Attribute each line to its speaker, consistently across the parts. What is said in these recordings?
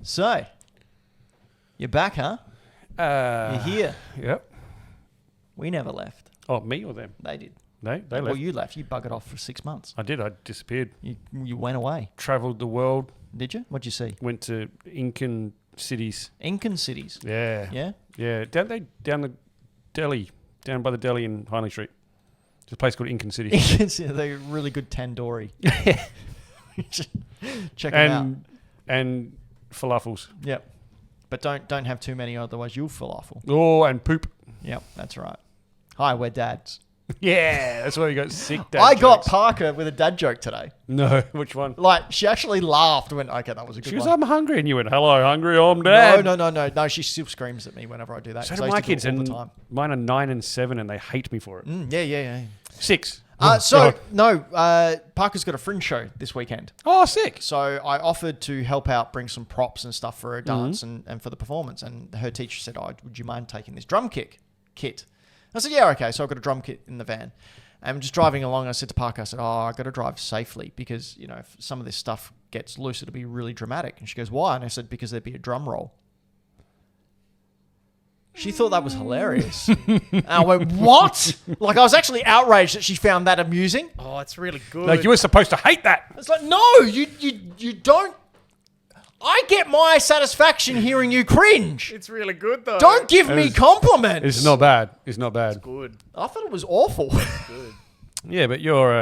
Speaker 1: So, you're back, huh? You're here.
Speaker 2: Yep.
Speaker 1: We never left.
Speaker 2: Oh, me or them?
Speaker 1: They did.
Speaker 2: They left.
Speaker 1: Well, you left. You buggered off for 6 months.
Speaker 2: I did. I disappeared.
Speaker 1: You went away.
Speaker 2: Travelled the world.
Speaker 1: Did you? What'd you see?
Speaker 2: Went to Incan cities.
Speaker 1: Incan cities.
Speaker 2: Yeah.
Speaker 1: Yeah?
Speaker 2: Yeah. Down the deli. Down by the deli in Hindley Street. There's a place called Incan City.
Speaker 1: Incan Cities. They're really good tandoori. Check them out.
Speaker 2: And falafels.
Speaker 1: Yep. But don't have too many, otherwise you'll falafel.
Speaker 2: Oh, and poop.
Speaker 1: Yep, that's right. Hi, we're dads.
Speaker 2: Yeah, that's why you got sick dad
Speaker 1: I got
Speaker 2: jokes.
Speaker 1: Parker with a dad joke today.
Speaker 2: No, which one?
Speaker 1: Like, she actually laughed and went, okay, that was a good
Speaker 2: She was,
Speaker 1: one.
Speaker 2: I'm hungry. And you went, hello, hungry, I'm dad.
Speaker 1: No, she still screams at me whenever I do that.
Speaker 2: So
Speaker 1: 'cause
Speaker 2: do
Speaker 1: I
Speaker 2: my
Speaker 1: used to do
Speaker 2: kids,
Speaker 1: it all
Speaker 2: and
Speaker 1: the time.
Speaker 2: mine are 9 and 7, and they hate me for it.
Speaker 1: Yeah.
Speaker 2: 6.
Speaker 1: Parker's got a fringe show this weekend.
Speaker 2: Oh, sick.
Speaker 1: So I offered to help out, bring some props and stuff for her dance and for the performance. And her teacher said, would you mind taking this drum kit? I said, yeah, okay. So I've got a drum kit in the van. And just driving along, I said to Parker, I said, I got to drive safely because, if some of this stuff gets loose, it'll be really dramatic. And she goes, why? And I said, because there'd be a drum roll. She thought that was hilarious. And I went, what? Like, I was actually outraged that she found that amusing.
Speaker 3: Oh, it's really good.
Speaker 2: Like, you were supposed to hate that.
Speaker 1: It's like, no, you don't. I get my satisfaction hearing you cringe.
Speaker 3: It's really good, though.
Speaker 1: Don't give me compliments.
Speaker 2: It's not bad. It's not bad.
Speaker 3: Good.
Speaker 1: I thought it was awful.
Speaker 3: Good.
Speaker 2: Yeah, but your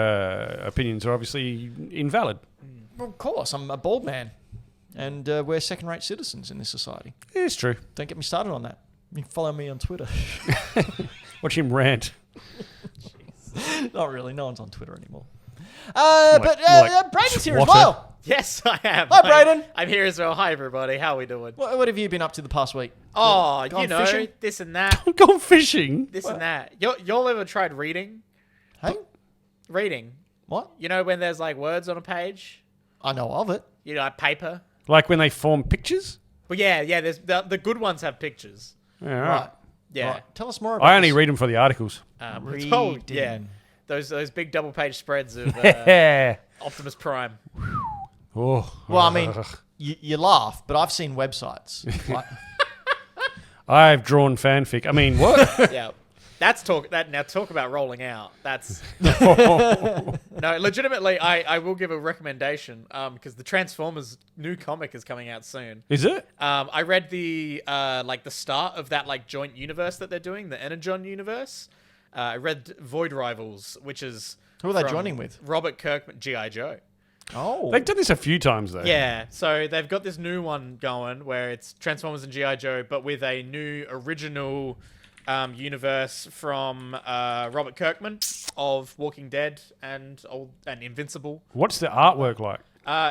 Speaker 2: opinions are obviously invalid.
Speaker 1: Well, of course, I'm a bald man. And we're second-rate citizens in this society.
Speaker 2: It's true.
Speaker 1: Don't get me started on that. You can follow me on Twitter.
Speaker 2: Watch him rant.
Speaker 1: Not really. No one's on Twitter anymore.
Speaker 2: Like
Speaker 1: Braden's here as
Speaker 2: Twitter.
Speaker 1: well.
Speaker 3: Yes, I am.
Speaker 1: Hi, Braden.
Speaker 3: I'm here as well. Hi, everybody. How are we doing?
Speaker 1: What have you been up to the past week?
Speaker 3: Oh,
Speaker 1: Gone fishing?
Speaker 3: this and that.
Speaker 2: Gone fishing.
Speaker 3: This and that. Y'all ever tried reading?
Speaker 1: Hey?
Speaker 3: Reading.
Speaker 1: What?
Speaker 3: You know when there's like words on a page?
Speaker 1: I know of it.
Speaker 3: You know, like paper?
Speaker 2: Like when they form pictures?
Speaker 3: Well, yeah, there's the good ones have pictures.
Speaker 2: Yeah,
Speaker 1: Right.
Speaker 3: Yeah.
Speaker 1: Right. Tell us more about
Speaker 2: I only
Speaker 1: this.
Speaker 2: read them for the articles.
Speaker 3: Oh, yeah. Those big double page spreads of
Speaker 2: Yeah.
Speaker 3: Optimus Prime.
Speaker 2: Oh.
Speaker 1: Well, I mean, you laugh, but I've seen websites. Like,
Speaker 2: I've drawn fanfic. I mean, what?
Speaker 3: Yeah. Talk about rolling out. That's no, legitimately. I will give a recommendation because the Transformers new comic is coming out soon.
Speaker 2: Is it?
Speaker 3: I read the the start of that like joint universe that they're doing, the Energon universe. I read Void Rivals, which is
Speaker 1: who are they
Speaker 3: from
Speaker 1: joining with?
Speaker 3: Robert Kirkman, G.I. Joe.
Speaker 1: Oh.
Speaker 2: They've done this a few times, though.
Speaker 3: Yeah, so they've got this new one going where it's Transformers and G.I. Joe, but with a new original universe from Robert Kirkman of Walking Dead and Invincible.
Speaker 2: What's the artwork like?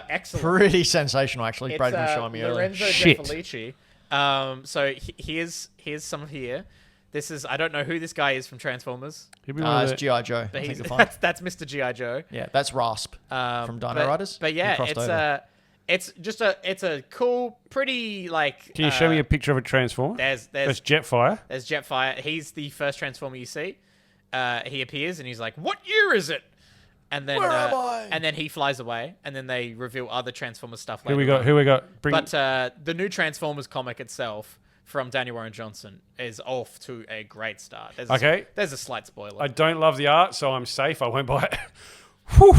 Speaker 3: Excellent.
Speaker 1: Pretty sensational, actually.
Speaker 3: It's,
Speaker 1: Braden was showing me earlier.
Speaker 3: Lorenzo
Speaker 2: Shit.
Speaker 3: De Felici. So here's some here. This is, I don't know who this guy is from Transformers.
Speaker 2: He'll be one of
Speaker 1: It's
Speaker 2: the-
Speaker 1: G.I. Joe.
Speaker 3: But
Speaker 1: I think
Speaker 3: he's,
Speaker 1: you'll find.
Speaker 3: that's Mr. G.I. Joe.
Speaker 1: Yeah, that's Rasp from Dino Riders.
Speaker 3: But
Speaker 1: He
Speaker 3: yeah,
Speaker 1: crossed over.
Speaker 3: it's a cool, pretty like.
Speaker 2: Can you show me a picture of a Transformer?
Speaker 3: There's
Speaker 2: That's Jetfire.
Speaker 3: There's Jetfire. He's the first Transformer you see. He appears and he's like, "What year is it?" And then
Speaker 1: Where am I?
Speaker 3: And then he flies away. And then they reveal other Transformers stuff later.
Speaker 2: Who we got? Bring
Speaker 3: But the new Transformers comic itself from Daniel Warren Johnson is off to a great start. There's a slight spoiler.
Speaker 2: I don't love the art, so I'm safe. I won't buy it. Whew.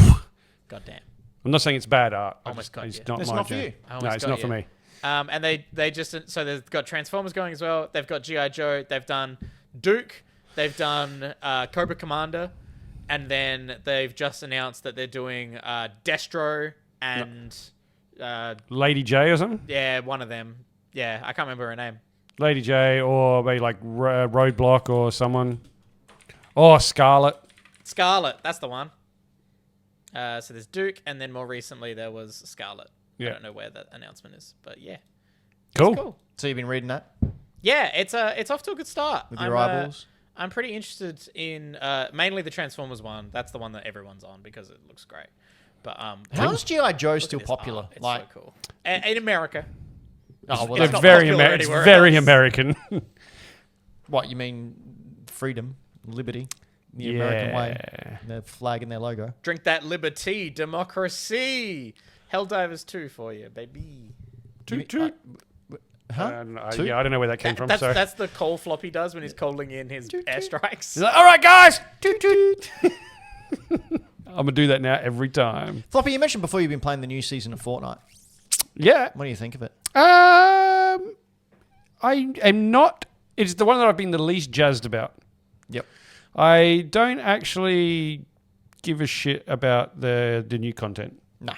Speaker 3: Goddamn.
Speaker 2: I'm not saying it's bad art.
Speaker 3: Almost got
Speaker 2: it's
Speaker 3: you.
Speaker 2: not
Speaker 1: It's
Speaker 2: my
Speaker 1: not for
Speaker 2: jam.
Speaker 1: you.
Speaker 2: No, it's not for me.
Speaker 3: And they just so they've got Transformers going as well. They've got G.I. Joe. They've done Duke. They've done Cobra Commander, and then they've just announced that they're doing Destro and
Speaker 2: Lady J or something?
Speaker 3: yeah, one of them. Yeah, I can't remember her name.
Speaker 2: Lady J or maybe like Roadblock or someone. Oh, Scarlet.
Speaker 3: Scarlet, that's the one. So there's Duke, and then more recently there was Scarlet.
Speaker 2: Yeah.
Speaker 3: I don't know where that announcement is, but yeah,
Speaker 2: Cool.
Speaker 3: it's cool.
Speaker 1: So you've been reading that
Speaker 3: Yeah, it's off to a good start.
Speaker 1: with your eyeballs?
Speaker 3: I'm pretty interested in mainly the Transformers one. That's the one that everyone's on because it looks great. But
Speaker 1: How is G.I. Joe
Speaker 3: look at
Speaker 1: still
Speaker 3: this
Speaker 1: popular?
Speaker 3: art. It's
Speaker 1: Like,
Speaker 3: so cool. In America.
Speaker 1: oh, well,
Speaker 3: it's
Speaker 1: that's
Speaker 3: not
Speaker 2: Very
Speaker 3: popular
Speaker 2: It's
Speaker 3: anywhere
Speaker 2: very
Speaker 3: else.
Speaker 2: American.
Speaker 1: what you mean? Freedom, liberty, the American way. Their flag and their logo.
Speaker 3: Drink that liberty, democracy. Helldivers 2 for you, baby.
Speaker 2: Toot toot.
Speaker 1: Huh?
Speaker 2: I don't know.
Speaker 1: Toot?
Speaker 2: Yeah, I don't know where that came from. Sorry.
Speaker 3: That's the call Floppy does when he's calling in his airstrikes.
Speaker 2: He's like, all right, guys. Toot toot. I'm gonna do that now every time.
Speaker 1: Floppy, you mentioned before you've been playing the new season of Fortnite.
Speaker 2: Yeah.
Speaker 1: What do you think of it?
Speaker 2: I am not. It's the one that I've been the least jazzed about.
Speaker 1: Yep.
Speaker 2: I don't actually give a shit about the new content.
Speaker 1: Nah.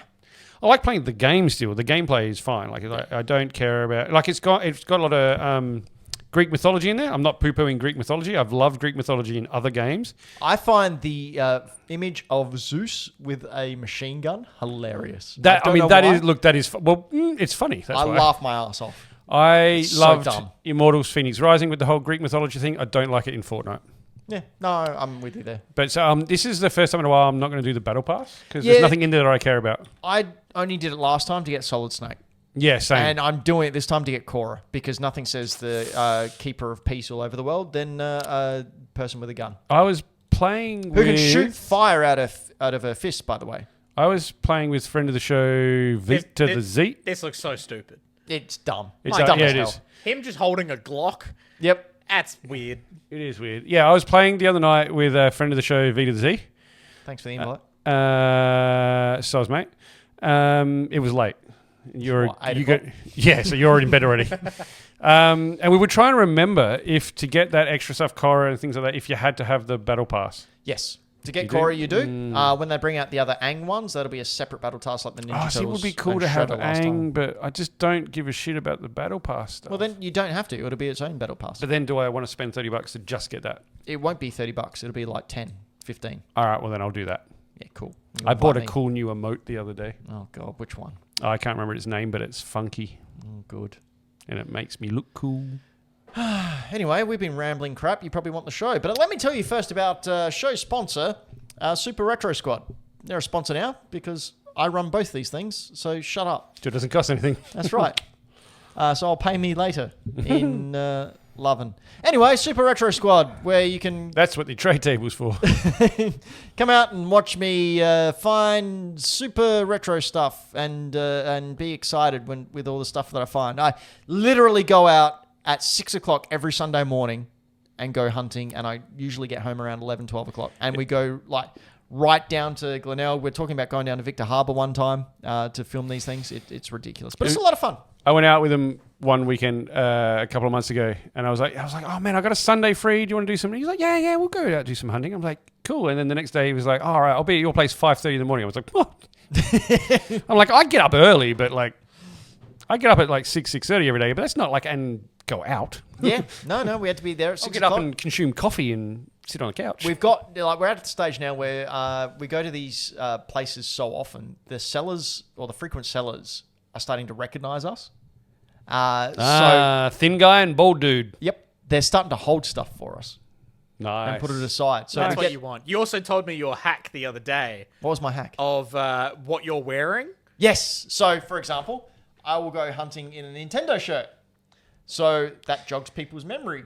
Speaker 2: I like playing the game still. The gameplay is fine. Like I don't care about. Like it's got a lot of Greek mythology in there. I'm not poo-pooing Greek mythology. I've loved Greek mythology in other games.
Speaker 1: I find the image of Zeus with a machine gun hilarious.
Speaker 2: That
Speaker 1: I mean,
Speaker 2: that is it's funny. That's
Speaker 1: I
Speaker 2: why.
Speaker 1: laugh my ass off.
Speaker 2: I
Speaker 1: so
Speaker 2: loved
Speaker 1: dumb.
Speaker 2: Immortals Phoenix Rising with the whole Greek mythology thing. I don't like it in Fortnite.
Speaker 1: Yeah, no, I'm with you there.
Speaker 2: But so, this is the first time in a while I'm not going to do the battle pass because
Speaker 1: Yeah.
Speaker 2: there's nothing in there that I care about.
Speaker 1: I only did it last time to get Solid Snake.
Speaker 2: Yeah, same.
Speaker 1: And I'm doing it this time to get Korra because nothing says the keeper of peace all over the world than a person with a gun.
Speaker 2: I was playing
Speaker 1: Who can shoot fire out of her fist, by the way.
Speaker 2: I was playing with friend of the show, Victor the Z.
Speaker 3: This looks so stupid.
Speaker 1: It's dumb.
Speaker 2: It's
Speaker 1: Dumb
Speaker 2: yeah,
Speaker 1: as
Speaker 2: it
Speaker 1: hell.
Speaker 2: is.
Speaker 3: Him just holding a Glock.
Speaker 1: Yep.
Speaker 3: That's weird.
Speaker 2: It is weird. Yeah, I was playing the other night with a friend of the show, Victor the Z.
Speaker 1: Thanks for the invite.
Speaker 2: Soz, mate. It was late.
Speaker 1: What, 8
Speaker 2: you
Speaker 1: o'clock?
Speaker 2: got yeah, so you're already in bed already. And we were trying to remember if to get that extra stuff, Korra and things like that, if you had to have the battle pass.
Speaker 1: Yes. To get
Speaker 2: You do?
Speaker 1: Korra, you do. When they bring out the other Aang ones, that'll be a separate battle task like the Ninja Turtles.
Speaker 2: See, it would be cool
Speaker 1: and
Speaker 2: to have
Speaker 1: Shredder last time.
Speaker 2: Aang, but I just don't give a shit about the battle pass stuff.
Speaker 1: Well, then you don't have to. It'll be its own battle pass.
Speaker 2: But then do I want to spend $30 to just get that?
Speaker 1: It won't be $30. It'll be like 10, 15.
Speaker 2: All right, well then I'll do that.
Speaker 1: Yeah, cool.
Speaker 2: I bought a cool new emote the other day.
Speaker 1: Oh, God. Which one?
Speaker 2: I can't remember its name, but it's funky.
Speaker 1: Oh, good.
Speaker 2: And it makes me look cool.
Speaker 1: Anyway, we've been rambling crap. You probably want the show. But let me tell you first about show sponsor, Super Retro Squad. They're a sponsor now because I run both these things, so shut up.
Speaker 2: So it doesn't cost anything.
Speaker 1: That's right. So I'll pay me later in Lovin'. Anyway, Super Retro Squad, where you can
Speaker 2: That's what the trade table's for.
Speaker 1: come out and watch me find super retro stuff and be excited with all the stuff that I find. I literally go out at 6 o'clock every Sunday morning and go hunting, and I usually get home around 11, 12 o'clock. And we go like right down to Glenelg. We're talking about going down to Victor Harbour one time to film these things. It's ridiculous, but it's a lot of fun.
Speaker 2: I went out with him one weekend a couple of months ago, and I was like, oh man, I got a Sunday free. Do you want to do something? He's like, yeah, we'll go out do some hunting. I'm like, cool. And then the next day he was like, all right, I'll be at your place 5:30 in the morning. I was like, what? I'm like, I get up early, but like, I get up at like 6:30 every day, but that's not like and go out.
Speaker 1: Yeah, no, we had to be there at 6
Speaker 2: I'll get
Speaker 1: o'clock.
Speaker 2: up and consume coffee and sit on the couch.
Speaker 1: We've got we're at the stage now where we go to these places so often. The sellers or the frequent sellers are starting to recognise us. So
Speaker 2: thin guy and bald dude.
Speaker 1: yep, they're starting to hold stuff for us
Speaker 2: Nice.
Speaker 1: and put it aside. So
Speaker 3: That's
Speaker 1: to
Speaker 3: what
Speaker 1: get-
Speaker 3: you want. You also told me your hack the other day
Speaker 1: what was my hack?
Speaker 3: of what you're wearing.
Speaker 1: Yes. So for example, I will go hunting in a Nintendo shirt. So that jogs people's memory.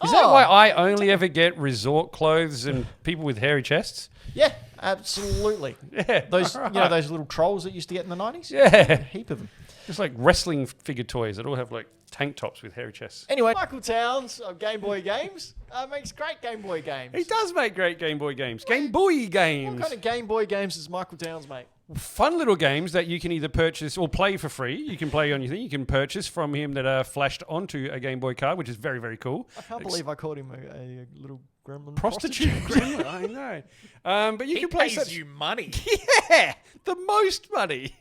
Speaker 2: Is that why I only ever get resort clothes and people with hairy chests?
Speaker 1: Yeah, absolutely.
Speaker 2: Yeah.
Speaker 1: Those
Speaker 2: all
Speaker 1: you know
Speaker 2: right.
Speaker 1: those little trolls that used to get in the 90s?
Speaker 2: Yeah.
Speaker 1: A heap of them.
Speaker 2: Just like wrestling figure toys that all have like tank tops with hairy chests.
Speaker 1: Anyway, Michael Towns of Game Boy Games makes great Game Boy games.
Speaker 2: He does make great Game Boy games. Game Boy
Speaker 1: What
Speaker 2: games.
Speaker 1: kind of Game Boy games does Michael Towns make?
Speaker 2: Fun little games that you can either purchase or play for free. You can play on your thing. You can purchase from him that are flashed onto a Game Boy card, which is very, very cool.
Speaker 1: I can't believe I called him a little gremlin
Speaker 2: Prostitute. Gremlin, I know. But you
Speaker 3: He
Speaker 2: can play
Speaker 3: pays
Speaker 2: such...
Speaker 3: you money.
Speaker 2: Yeah, the most money.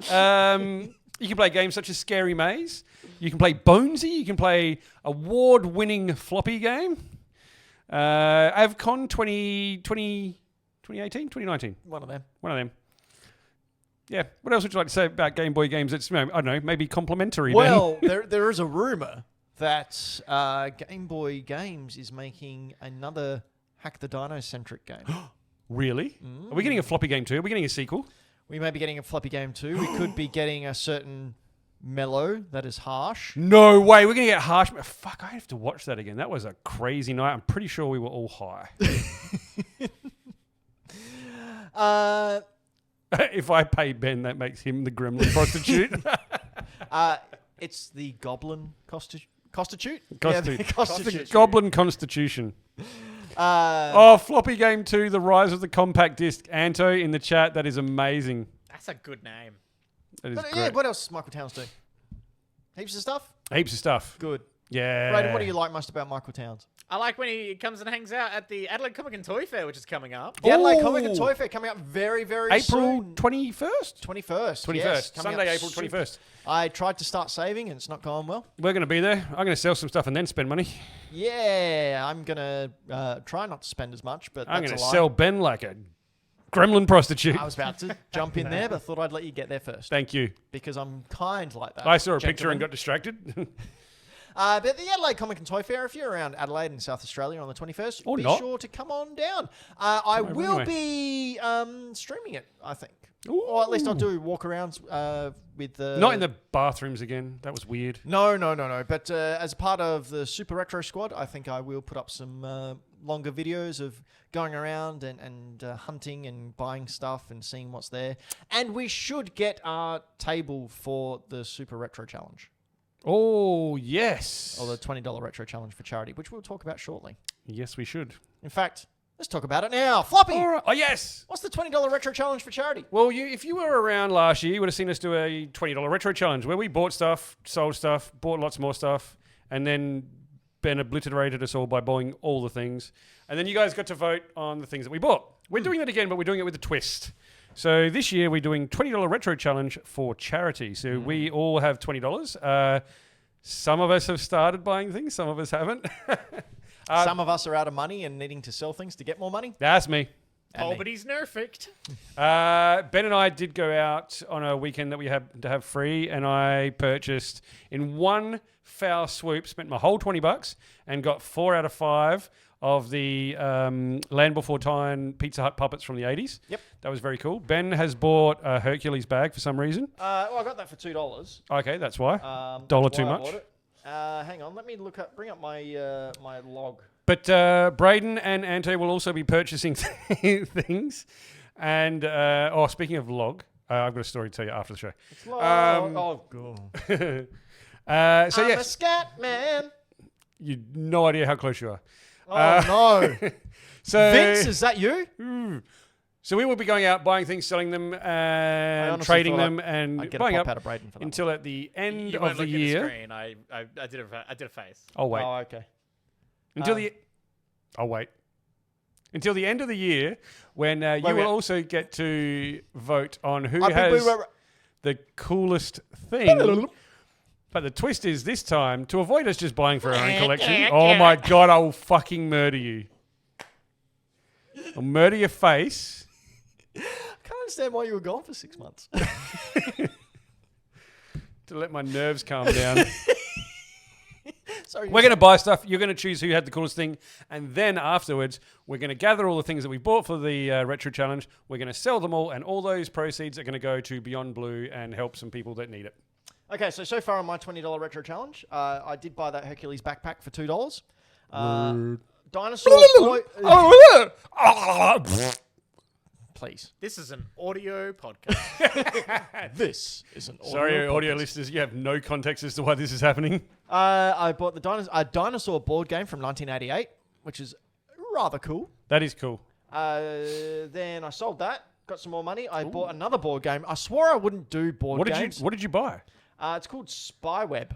Speaker 2: You can play games such as Scary Maze. You can play Bonesy. You can play award-winning floppy game. AvCon 2018, 2019.
Speaker 1: One of them.
Speaker 2: One of them. Yeah. What else would you like to say about Game Boy games? It's, I don't know, maybe complimentary.
Speaker 1: Well, there is a rumor that Game Boy Games is making another Hack the Dino centric game.
Speaker 2: Really? Are we getting a floppy game too? Are we getting a sequel?
Speaker 1: We may be getting a floppy game too. We could be getting a certain mellow that is harsh.
Speaker 2: No way. We're going to get harsh. Fuck, I have to watch that again. That was a crazy night. I'm pretty sure we were all high.
Speaker 1: Uh,
Speaker 2: If I pay Ben, that makes him the gremlin prostitute.
Speaker 1: It's the Goblin Constitute.
Speaker 2: Constitute.
Speaker 1: Constitute.
Speaker 2: Goblin Constitution.
Speaker 1: Uh,
Speaker 2: Floppy Game 2, The Rise of the Compact Disc. Anto in the chat, that is amazing.
Speaker 3: That's a good name.
Speaker 2: That is
Speaker 1: but
Speaker 2: great.
Speaker 1: yeah, what else does Michael Towns do? Heaps of stuff?
Speaker 2: Heaps of stuff.
Speaker 1: Good.
Speaker 2: Yeah.
Speaker 1: Brayden, what do you like most about Michael Towns?
Speaker 3: I like when he comes and hangs out at the Adelaide Comic and Toy Fair, which is coming up.
Speaker 1: The Adelaide
Speaker 2: Ooh.
Speaker 1: Comic and Toy Fair coming up very, very
Speaker 2: April
Speaker 1: soon.
Speaker 2: 21st?
Speaker 1: 21st.
Speaker 2: 21st.
Speaker 1: Yes, coming
Speaker 2: Sunday,
Speaker 1: up
Speaker 2: April
Speaker 1: soon.
Speaker 2: 21st.
Speaker 1: I tried to start saving and it's not going well.
Speaker 2: We're going to be there. I'm going to sell some stuff and then spend money.
Speaker 1: Yeah, I'm going to try not to spend as much, but
Speaker 2: I'm
Speaker 1: that's
Speaker 2: going
Speaker 1: a
Speaker 2: to
Speaker 1: lie.
Speaker 2: sell Ben like a gremlin prostitute.
Speaker 1: I was about to jump in there, but thought I'd let you get there first.
Speaker 2: Thank you.
Speaker 1: Because I'm kind like that.
Speaker 2: I saw a picture and
Speaker 1: gentlemen.
Speaker 2: got distracted.
Speaker 1: But the Adelaide Comic and Toy Fair, if you're around Adelaide in South Australia on the 21st,
Speaker 2: Or
Speaker 1: be
Speaker 2: not.
Speaker 1: sure to come on down. I
Speaker 2: over
Speaker 1: will
Speaker 2: anyway.
Speaker 1: be streaming it, I think. Or at least I'll do walk-arounds with the...
Speaker 2: Not in the bathrooms again. That was weird.
Speaker 1: No. But as part of the Super Retro Squad, I think I will put up some longer videos of going around and hunting and buying stuff and seeing what's there. And we should get our table for the Super Retro Challenge.
Speaker 2: Oh, yes.
Speaker 1: Or the $20 Retro Challenge for charity, which we'll talk about shortly.
Speaker 2: Yes, we should.
Speaker 1: In fact, let's talk about it now. Floppy!
Speaker 2: All right. Oh, yes.
Speaker 1: What's the $20 Retro Challenge for charity?
Speaker 2: Well, if you were around last year, you would have seen us do a $20 retro challenge where we bought stuff, sold stuff, bought lots more stuff, and then Ben obliterated us all by buying all the things. And then you guys got to vote on the things that we bought. We're doing that again, but we're doing it with a twist. So this year we're doing $20 retro challenge for charity. So we all have $20. Some of us have started buying things, some of us haven't.
Speaker 1: Some of us are out of money and needing to sell things to get more money.
Speaker 2: That's me.
Speaker 1: And me.
Speaker 3: But he's nerfed.
Speaker 2: Ben and I did go out on a weekend that we had to have free, and I purchased in one foul swoop, spent my whole $20 and got 4 out of 5 of the Land Before Time Pizza Hut puppets from the 80s.
Speaker 1: Yep.
Speaker 2: That was very cool. Ben has bought a Hercules bag for some reason.
Speaker 1: Well, I got that for $2.
Speaker 2: Okay, that's why.
Speaker 1: Dollar
Speaker 2: too much.
Speaker 1: Hang on, let me bring up my my log.
Speaker 2: But Brayden and Anto will also be purchasing things. And, speaking of log, I've got a story to tell you after the show.
Speaker 1: It's log. Oh, God.
Speaker 2: So,
Speaker 1: I'm
Speaker 2: yes,
Speaker 1: a scat man.
Speaker 2: you no idea how close you are.
Speaker 1: Oh, no.
Speaker 2: So,
Speaker 1: Vince, is that you?
Speaker 2: So we will be going out, buying things, selling them, and
Speaker 1: honestly
Speaker 2: trading
Speaker 1: thought
Speaker 2: them, and
Speaker 1: I'd get a
Speaker 2: buying
Speaker 1: pop
Speaker 2: up
Speaker 1: out of Brayden for that.
Speaker 2: until at the end
Speaker 3: You
Speaker 2: of
Speaker 3: won't
Speaker 2: the
Speaker 3: look at the
Speaker 2: year.
Speaker 3: screen. I did a face.
Speaker 2: Oh wait,
Speaker 1: Oh, okay.
Speaker 2: until the. Oh wait. Until the end of the year, when you
Speaker 1: wait.
Speaker 2: will also get to vote on who
Speaker 1: Wait,
Speaker 2: has
Speaker 1: wait.
Speaker 2: the coolest thing. But the twist is this time, to avoid us just buying for our own collection. Oh my god, I will fucking murder you. I'll murder your face.
Speaker 1: I can't understand why you were gone for 6 months.
Speaker 2: To let my nerves calm down.
Speaker 1: Sorry.
Speaker 2: We're going to buy stuff. You're going to choose who had the coolest thing. And then afterwards, we're going to gather all the things that we bought for the Retro Challenge. We're going to sell them all. And all those proceeds are going to go to Beyond Blue and help some people that need it.
Speaker 1: Okay, so far on my $20 Retro Challenge, I did buy that Hercules backpack for $2. Dinosaur boy... Please.
Speaker 3: This is an audio podcast.
Speaker 1: This is an
Speaker 2: Sorry, audio
Speaker 1: podcast.
Speaker 2: listeners, you have no context as to why this is happening.
Speaker 1: I bought the dinosaur board game from 1988, which is rather cool.
Speaker 2: That is cool.
Speaker 1: Then I sold that, got some more money. I bought another board game. I swore I wouldn't do board games.
Speaker 2: What did you buy?
Speaker 1: It's called Spyweb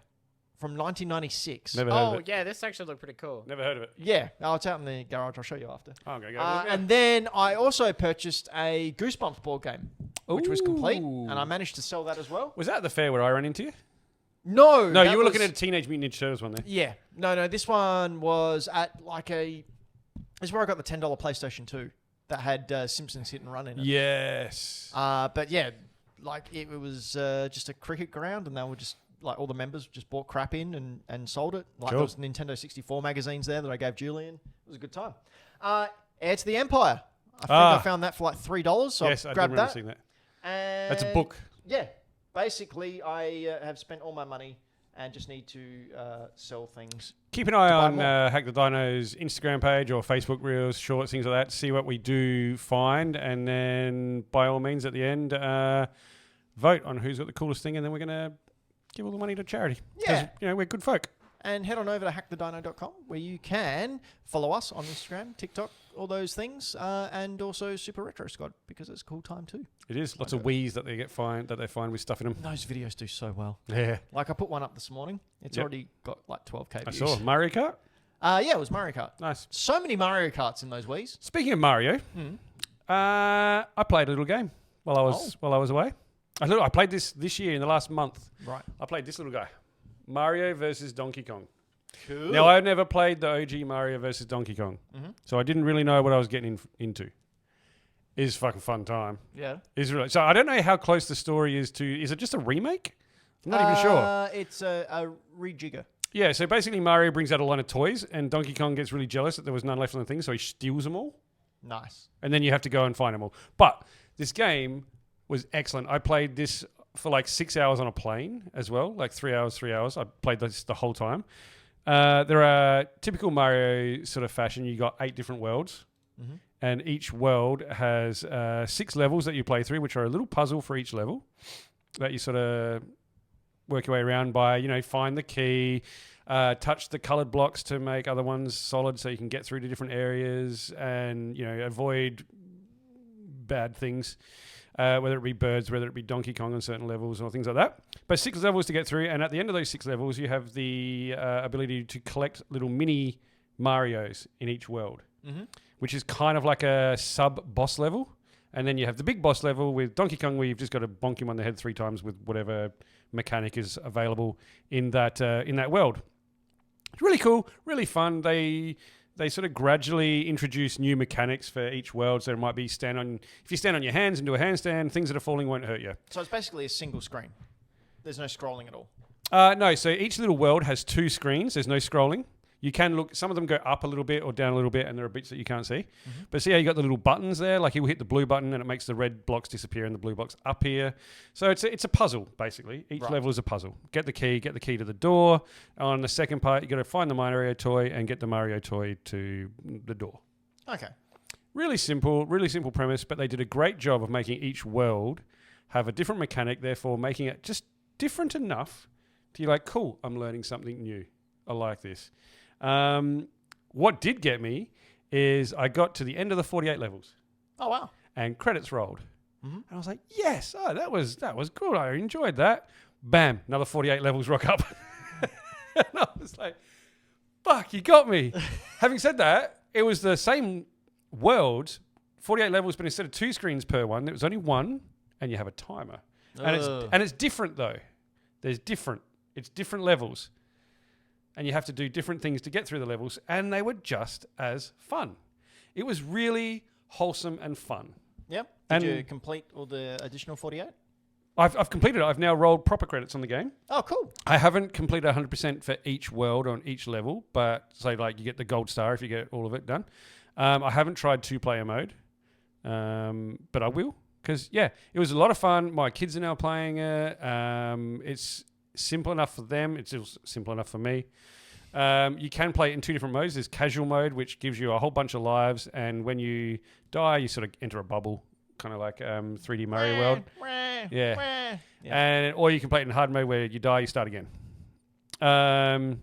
Speaker 1: from 1996.
Speaker 2: Never heard of
Speaker 3: Oh,
Speaker 2: it.
Speaker 3: yeah, this actually looked pretty cool.
Speaker 2: Never heard of it.
Speaker 1: Yeah, it's out in the garage. I'll show you after.
Speaker 2: Oh, I'm going to go. look now.
Speaker 1: And then I also purchased a Goosebumps board game, which was complete,
Speaker 2: Ooh.
Speaker 1: and I managed to sell that as well.
Speaker 2: Was that at the fair where I ran into you?
Speaker 1: No,
Speaker 2: No,
Speaker 1: that
Speaker 2: you were looking
Speaker 1: was-
Speaker 2: at a Teenage Mutant Ninja Turtles one there.
Speaker 1: Yeah, no. This one was at This is where I got the $10 PlayStation 2 that had Simpsons Hit and Run in it.
Speaker 2: Yes.
Speaker 1: But yeah, like it was just a cricket ground, and they were just like all the members just bought crap in and sold it. Like
Speaker 2: Cool.
Speaker 1: there was Nintendo 64 magazines there that I gave Julian. It was a good time. Heir to the Empire. I think I found that for like $3, so
Speaker 2: Yes,
Speaker 1: I
Speaker 2: I did
Speaker 1: grabbed
Speaker 2: remember
Speaker 1: that.
Speaker 2: seeing that.
Speaker 1: And
Speaker 2: That's a book.
Speaker 1: Yeah, basically I have spent all my money and just need to sell things.
Speaker 2: Keep an eye
Speaker 1: buy
Speaker 2: on
Speaker 1: more.
Speaker 2: Hack the Dino's Instagram page or Facebook Reels, shorts, things like that. See what we do find, and then by all means at the end, vote on who's got the coolest thing, and then we're going to give all the money to charity.
Speaker 1: Yeah.
Speaker 2: 'Cause, we're good folk.
Speaker 1: And head on over to hackthedino.com where you can follow us on Instagram, TikTok, all those things, and also Super Retro Squad because it's a cool time too.
Speaker 2: It is. Lots of wheeze that they find with stuff in them.
Speaker 1: Those videos do so well.
Speaker 2: Yeah.
Speaker 1: Like I put one up this morning. It's already got like 12K
Speaker 2: I
Speaker 1: views.
Speaker 2: saw Mario Kart.
Speaker 1: Yeah, it was Mario Kart.
Speaker 2: Nice.
Speaker 1: So many Mario Karts in those Wiis.
Speaker 2: Speaking of Mario, I played a little game while I was away. I played this year in the last month.
Speaker 1: Right.
Speaker 2: I played this little guy, Mario versus Donkey Kong.
Speaker 1: Cool.
Speaker 2: Now I've never played the OG Mario versus Donkey Kong, so I didn't really know what I was getting into. It's fucking fun time.
Speaker 1: Yeah.
Speaker 2: It's really so. I don't know how close the story is to. Is it just a remake? I'm not even sure.
Speaker 1: It's a rejigger.
Speaker 2: Yeah. So basically, Mario brings out a line of toys, and Donkey Kong gets really jealous that there was none left on the thing, so he steals them all.
Speaker 1: Nice.
Speaker 2: And then you have to go and find them all. But this game was excellent. I played this for like 6 hours on a plane as well, like 3 hours. I played this the whole time. There are typical Mario sort of fashion. You got 8 different worlds, and each world has 6 levels that you play through, which are a little puzzle for each level that you sort of work your way around by, find the key, touch the colored blocks to make other ones solid so you can get through to different areas and, avoid bad things. Whether it be birds, whether it be Donkey Kong on certain levels or things like that. But 6 levels to get through, and at the end of those 6 levels, you have the ability to collect little mini Marios in each world, which is kind of like a sub-boss level. And then you have the big boss level with Donkey Kong, where you've just got to bonk him on the head 3 times with whatever mechanic is available in that world. It's really cool, really fun. They sort of gradually introduce new mechanics for each world. So it might be if you stand on your hands and do a handstand, things that are falling won't hurt you.
Speaker 1: So it's basically a single screen. There's no scrolling at all.
Speaker 2: No, so each little world has 2 screens. There's no scrolling. You can look, some of them go up a little bit or down a little bit, and there are bits that you can't see. But see how you got the little buttons there? Like you will hit the blue button and it makes the red blocks disappear and the blue blocks appear. So it's a puzzle, basically. Each level is a puzzle. Get the key to the door. On the second part, you got to find the Mario toy and get the Mario toy to the door.
Speaker 1: Okay.
Speaker 2: Really simple premise, but they did a great job of making each world have a different mechanic, therefore making it just different enough to you're like, cool, I'm learning something new. I like this. What did get me is I got to the end of the 48 levels.
Speaker 1: Oh, wow.
Speaker 2: And credits rolled. And I was like, yes, that was good. I enjoyed that. Bam, another 48 levels rock up. And I was like, fuck, you got me. Having said that, it was the same world, 48 levels, but instead of 2 screens per one, there was only 1, and you have a timer. And it's different, though. It's different levels. And you have to do different things to get through the levels, and they were just as fun. It was really wholesome and fun.
Speaker 1: Yep. Did you complete all the additional 48?
Speaker 2: I've completed it. I've now rolled proper credits on the game.
Speaker 1: Oh, cool.
Speaker 2: I haven't completed 100% for each world on each level, but say like you get the gold star if you get all of it done. I haven't tried 2-player mode, but I will because, it was a lot of fun. My kids are now playing it. It's simple enough for them. It's still simple enough for me. You can play it in 2 different modes. There's casual mode, which gives you a whole bunch of lives, and when you die, you sort of enter a bubble, kind of like 3D Mario World. And or you can play it in hard mode, where you die, you start again.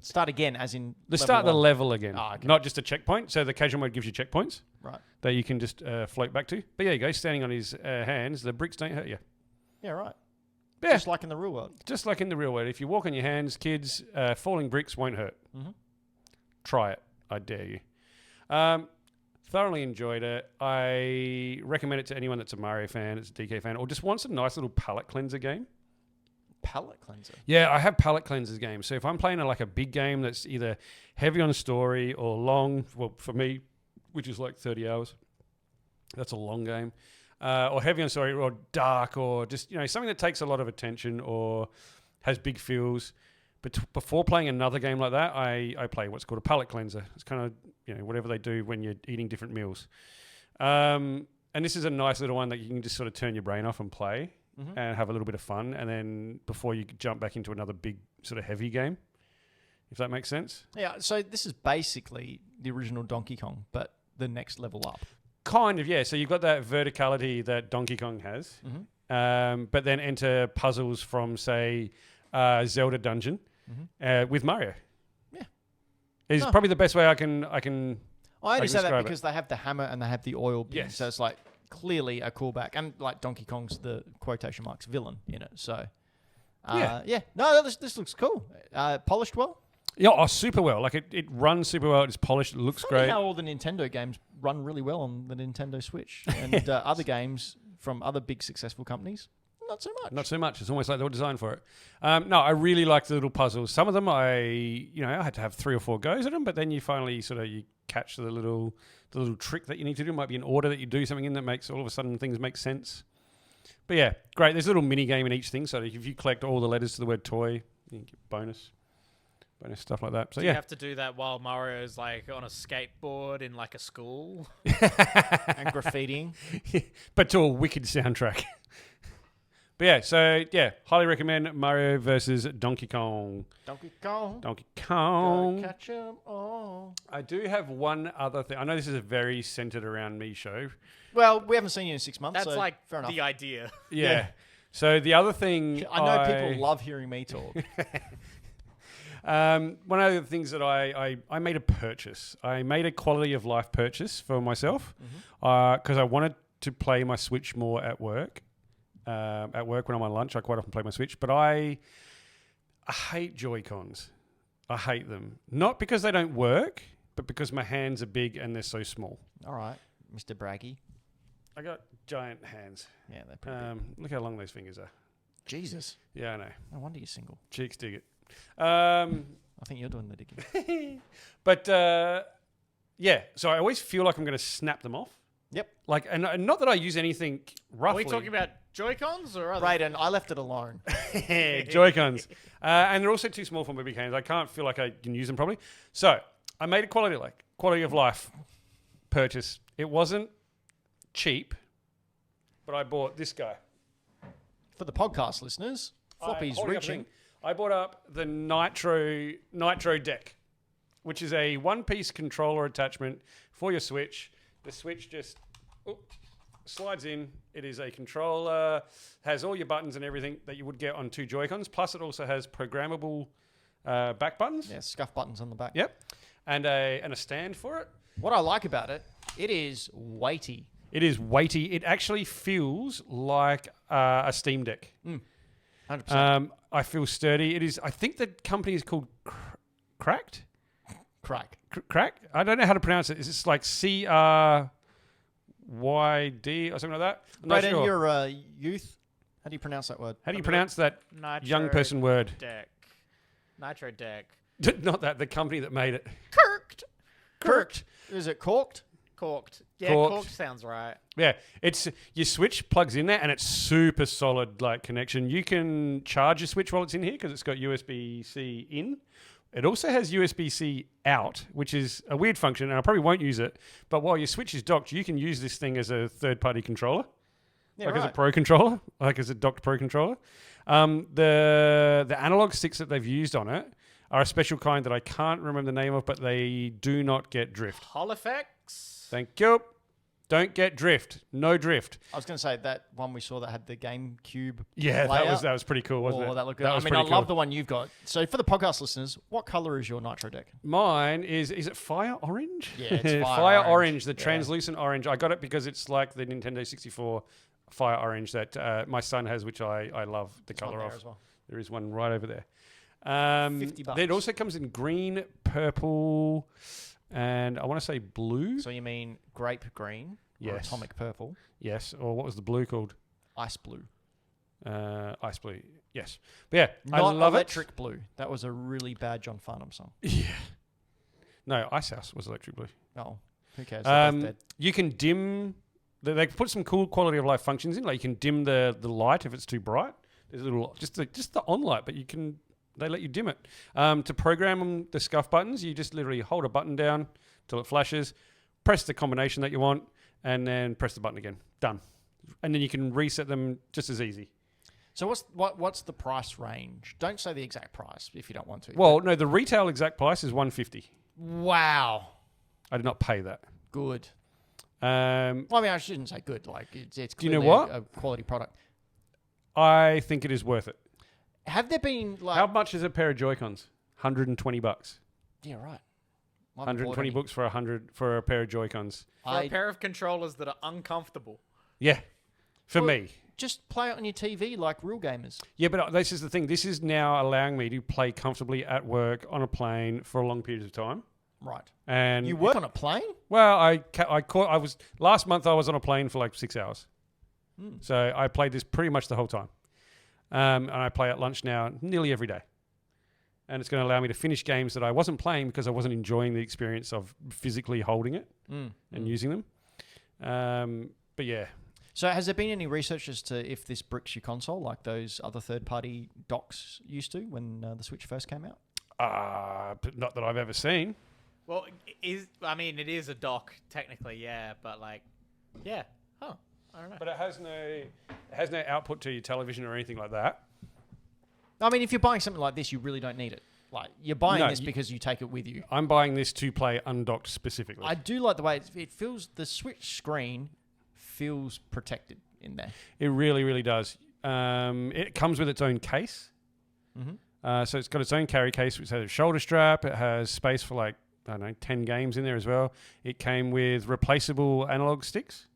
Speaker 1: Start again, as in
Speaker 2: start the level again,
Speaker 1: okay.
Speaker 2: Not just a checkpoint. So the casual mode gives you checkpoints,
Speaker 1: right?
Speaker 2: That you can just float back to. But yeah, you go standing on his hands. The bricks don't hurt you.
Speaker 1: Yeah, right.
Speaker 2: Yeah.
Speaker 1: Just like in the real world.
Speaker 2: Just like in the real world. If you walk on your hands, kids, falling bricks won't hurt. Try it. I dare you. Thoroughly enjoyed it. I recommend it to anyone that's a Mario fan, it's a DK fan, or just wants a nice little palate cleanser game.
Speaker 1: Palate cleanser?
Speaker 2: Yeah, I have palate cleansers games. So if I'm playing a big game that's either heavy on story or long, well, for me, which is like 30 hours, that's a long game. Or heavy on story, or dark, or just something that takes a lot of attention or has big feels. But before playing another game like that, I play what's called a palate cleanser. It's kind of whatever they do when you're eating different meals. And this is a nice little one that you can just sort of turn your brain off and play and have a little bit of fun. And then before you jump back into another big sort of heavy game, if that makes sense.
Speaker 1: Yeah. So this is basically the original Donkey Kong, but the next level up.
Speaker 2: Kind of, yeah. So you've got that verticality that Donkey Kong has, but then enter puzzles from, say, Zelda dungeon with Mario.
Speaker 1: Yeah.
Speaker 2: It's
Speaker 1: No.
Speaker 2: probably the best way I can.
Speaker 1: I only
Speaker 2: can
Speaker 1: say that
Speaker 2: describe
Speaker 1: because they have the hammer and they have the oil beam.
Speaker 2: Yes.
Speaker 1: So it's like clearly a callback. And like Donkey Kong's the quotation marks villain in it. So, yeah. No, this looks cool. Polished well.
Speaker 2: Yeah, super well. Like it runs super well. It's polished. It looks
Speaker 1: Funny
Speaker 2: great.
Speaker 1: how all the Nintendo games run really well on the Nintendo Switch. And other games from other big successful companies, not so much.
Speaker 2: Not so much. It's almost like they were designed for it. No, I really like the little puzzles. Some of them I had to have 3 or 4 goes at them, but then you finally you catch the little trick that you need to do. It might be an order that you do something in that makes all of a sudden things make sense. But yeah, great. There's a little mini game in each thing. So if you collect all the letters to the word toy, you get bonus stuff like that. So
Speaker 3: You have to do that while Mario's like on a skateboard in like a school.
Speaker 1: And graffitiing.
Speaker 2: but to a wicked soundtrack. But yeah, so yeah, highly recommend Mario versus Donkey Kong.
Speaker 1: Donkey Kong.
Speaker 2: Donkey Kong.
Speaker 1: Gotta catch 'em all.
Speaker 2: I do have one other thing. I know this is a very centered around me show.
Speaker 1: Well, we haven't seen you in 6 months.
Speaker 3: That's
Speaker 1: so
Speaker 3: like
Speaker 1: fair enough.
Speaker 3: the idea.
Speaker 2: Yeah. So the other thing
Speaker 1: I know people love hearing me talk.
Speaker 2: one of the things that I made a purchase. I made a quality of life purchase for myself because I wanted to play my Switch more at work. At work when I'm on lunch, I quite often play my Switch. But I hate Joy-Cons. I hate them. Not because they don't work, but because my hands are big and they're so small.
Speaker 1: All right, Mr. Braggy.
Speaker 2: I got giant hands.
Speaker 1: Yeah, they're pretty big.
Speaker 2: Look how long those fingers are.
Speaker 1: Jesus.
Speaker 2: Yeah, I know.
Speaker 1: No wonder you're single.
Speaker 2: Cheeks dig it.
Speaker 1: I think you're doing the digging.
Speaker 2: But yeah, so I always feel like I'm going to snap them off.
Speaker 1: Yep.
Speaker 2: Like, and not that I use anything
Speaker 3: Are
Speaker 2: roughly.
Speaker 3: we talking about Joy-Cons or other?
Speaker 1: Brayden, I left it alone.
Speaker 2: Joy-Cons. And they're also too small for my big hands. I can't feel like I can use them properly. So I made a quality of life purchase. It wasn't cheap, but I bought this guy.
Speaker 1: For the podcast listeners, Floppy's
Speaker 2: Holding up a
Speaker 1: reaching.
Speaker 2: thing. I bought up the Nitro deck, which is a one-piece controller attachment for your Switch. The Switch just slides in. It is a controller, has all your buttons and everything that you would get on 2 Joy-Cons. Plus, it also has programmable back buttons.
Speaker 1: Yeah, scuff buttons on the back.
Speaker 2: Yep, and a stand for it.
Speaker 1: What I like about it, it is weighty.
Speaker 2: It is weighty. It actually feels like a Steam Deck.
Speaker 1: 100%.
Speaker 2: I feel sturdy. It is. I think the company is called Cracked. Crack? I don't know how to pronounce it. Is this like CRYD or something like that? I'm not
Speaker 1: Brayden,
Speaker 2: sure.
Speaker 1: you're a youth. How do you pronounce that word?
Speaker 2: How do you pronounce that young person word?
Speaker 3: Deck. Nitro Deck.
Speaker 2: Not that, the company that made it.
Speaker 3: Kirked.
Speaker 1: Is it corked?
Speaker 3: Corked. Yeah,
Speaker 2: Corked.
Speaker 3: corked sounds right.
Speaker 2: Yeah, it's your Switch plugs in there and it's super solid like connection. You can charge your Switch while it's in here because it's got USB-C in. It also has USB-C out, which is a weird function, and I probably won't use it. But while your Switch is docked, you can use this thing as a third-party controller,
Speaker 1: Yeah,
Speaker 2: as a Pro controller, like as a docked Pro controller. The analog sticks that they've used on it are a special kind that I can't remember the name of, but they do not get drift.
Speaker 3: Holofex.
Speaker 2: Thank you. Don't get drift. No drift.
Speaker 1: I was going to say that one we saw that had the GameCube.
Speaker 2: Yeah,
Speaker 1: layout.
Speaker 2: that was pretty cool, wasn't it?
Speaker 1: That looked good.
Speaker 2: was
Speaker 1: I mean, I
Speaker 2: pretty
Speaker 1: love
Speaker 2: cool.
Speaker 1: the one you've got. So for the podcast listeners, what color is your Nitro deck?
Speaker 2: Mine is it fire orange?
Speaker 1: Yeah, it's fire
Speaker 2: fire
Speaker 1: orange.
Speaker 2: orange, the
Speaker 1: Yeah.
Speaker 2: translucent orange. I got it because it's like the Nintendo 64 fire orange that my son has, which I love the color
Speaker 1: there
Speaker 2: of.
Speaker 1: as well.
Speaker 2: There is one right over there.
Speaker 1: $50.
Speaker 2: It also comes in green, purple, and I want to say blue.
Speaker 1: So you mean grape green or
Speaker 2: Yes.
Speaker 1: atomic purple,
Speaker 2: Yes, or what was the blue called?
Speaker 1: ice blue.
Speaker 2: Ice blue. Yes, but yeah,
Speaker 1: Not
Speaker 2: I love
Speaker 1: electric blue. That was a really bad John Farnham song.
Speaker 2: it. Yeah. No, Ice House was electric blue.
Speaker 1: Oh, who cares? They're both dead.
Speaker 2: You can dim. They put some cool quality of life functions in. Like you can dim the light if it's too bright. There's a little just the on light, but they let you dim it. To program the scuff buttons, you just literally hold a button down till it flashes, press the combination that you want, and then press the button again. Done. And then you can reset them just as easy.
Speaker 1: So what's the price range? Don't say the exact price if you don't want to.
Speaker 2: Well, no, the retail exact price is $150.
Speaker 1: Wow.
Speaker 2: I did not pay that.
Speaker 1: Good.
Speaker 2: Um,
Speaker 1: Well, I mean, I shouldn't say good. Like it's
Speaker 2: Do you know
Speaker 1: clearly
Speaker 2: what?
Speaker 1: a quality product.
Speaker 2: I think it is worth it.
Speaker 1: have there been like...
Speaker 2: How much is a pair of Joy-Cons? $120.
Speaker 1: Yeah, right.
Speaker 2: 120 bucks for a pair of Joy-Cons.
Speaker 3: For a pair of controllers that are uncomfortable.
Speaker 2: Yeah, for me.
Speaker 1: Just play it on your TV like real gamers.
Speaker 2: Yeah, but this is the thing. This is now allowing me to play comfortably at work on a plane for a long period of time.
Speaker 1: Right.
Speaker 2: And
Speaker 1: you work on a plane?
Speaker 2: Well, last month I was on a plane for like 6 hours. So I played this pretty much the whole time. And I play at lunch now nearly every day. And it's going to allow me to finish games that I wasn't playing because I wasn't enjoying the experience of physically holding it and using them. But yeah.
Speaker 1: So has there been any research as to if this bricks your console like those other third-party docks used to when the Switch first came out?
Speaker 2: But not that I've ever seen.
Speaker 3: Well, it is a dock technically, yeah, but like, yeah. Oh, I don't know.
Speaker 2: But it has no output to your television or anything like that.
Speaker 1: I mean, if you're buying something like this, you really don't need it. Like, you're buying this because you take it with you.
Speaker 2: I'm buying this to play undocked specifically.
Speaker 1: I do like the way it feels. The Switch screen feels protected in there.
Speaker 2: It really, really does. It comes with its own case. So it's got its own carry case, which has a shoulder strap. It has space for like, I don't know, 10 games in there as well. It came with replaceable analog sticks.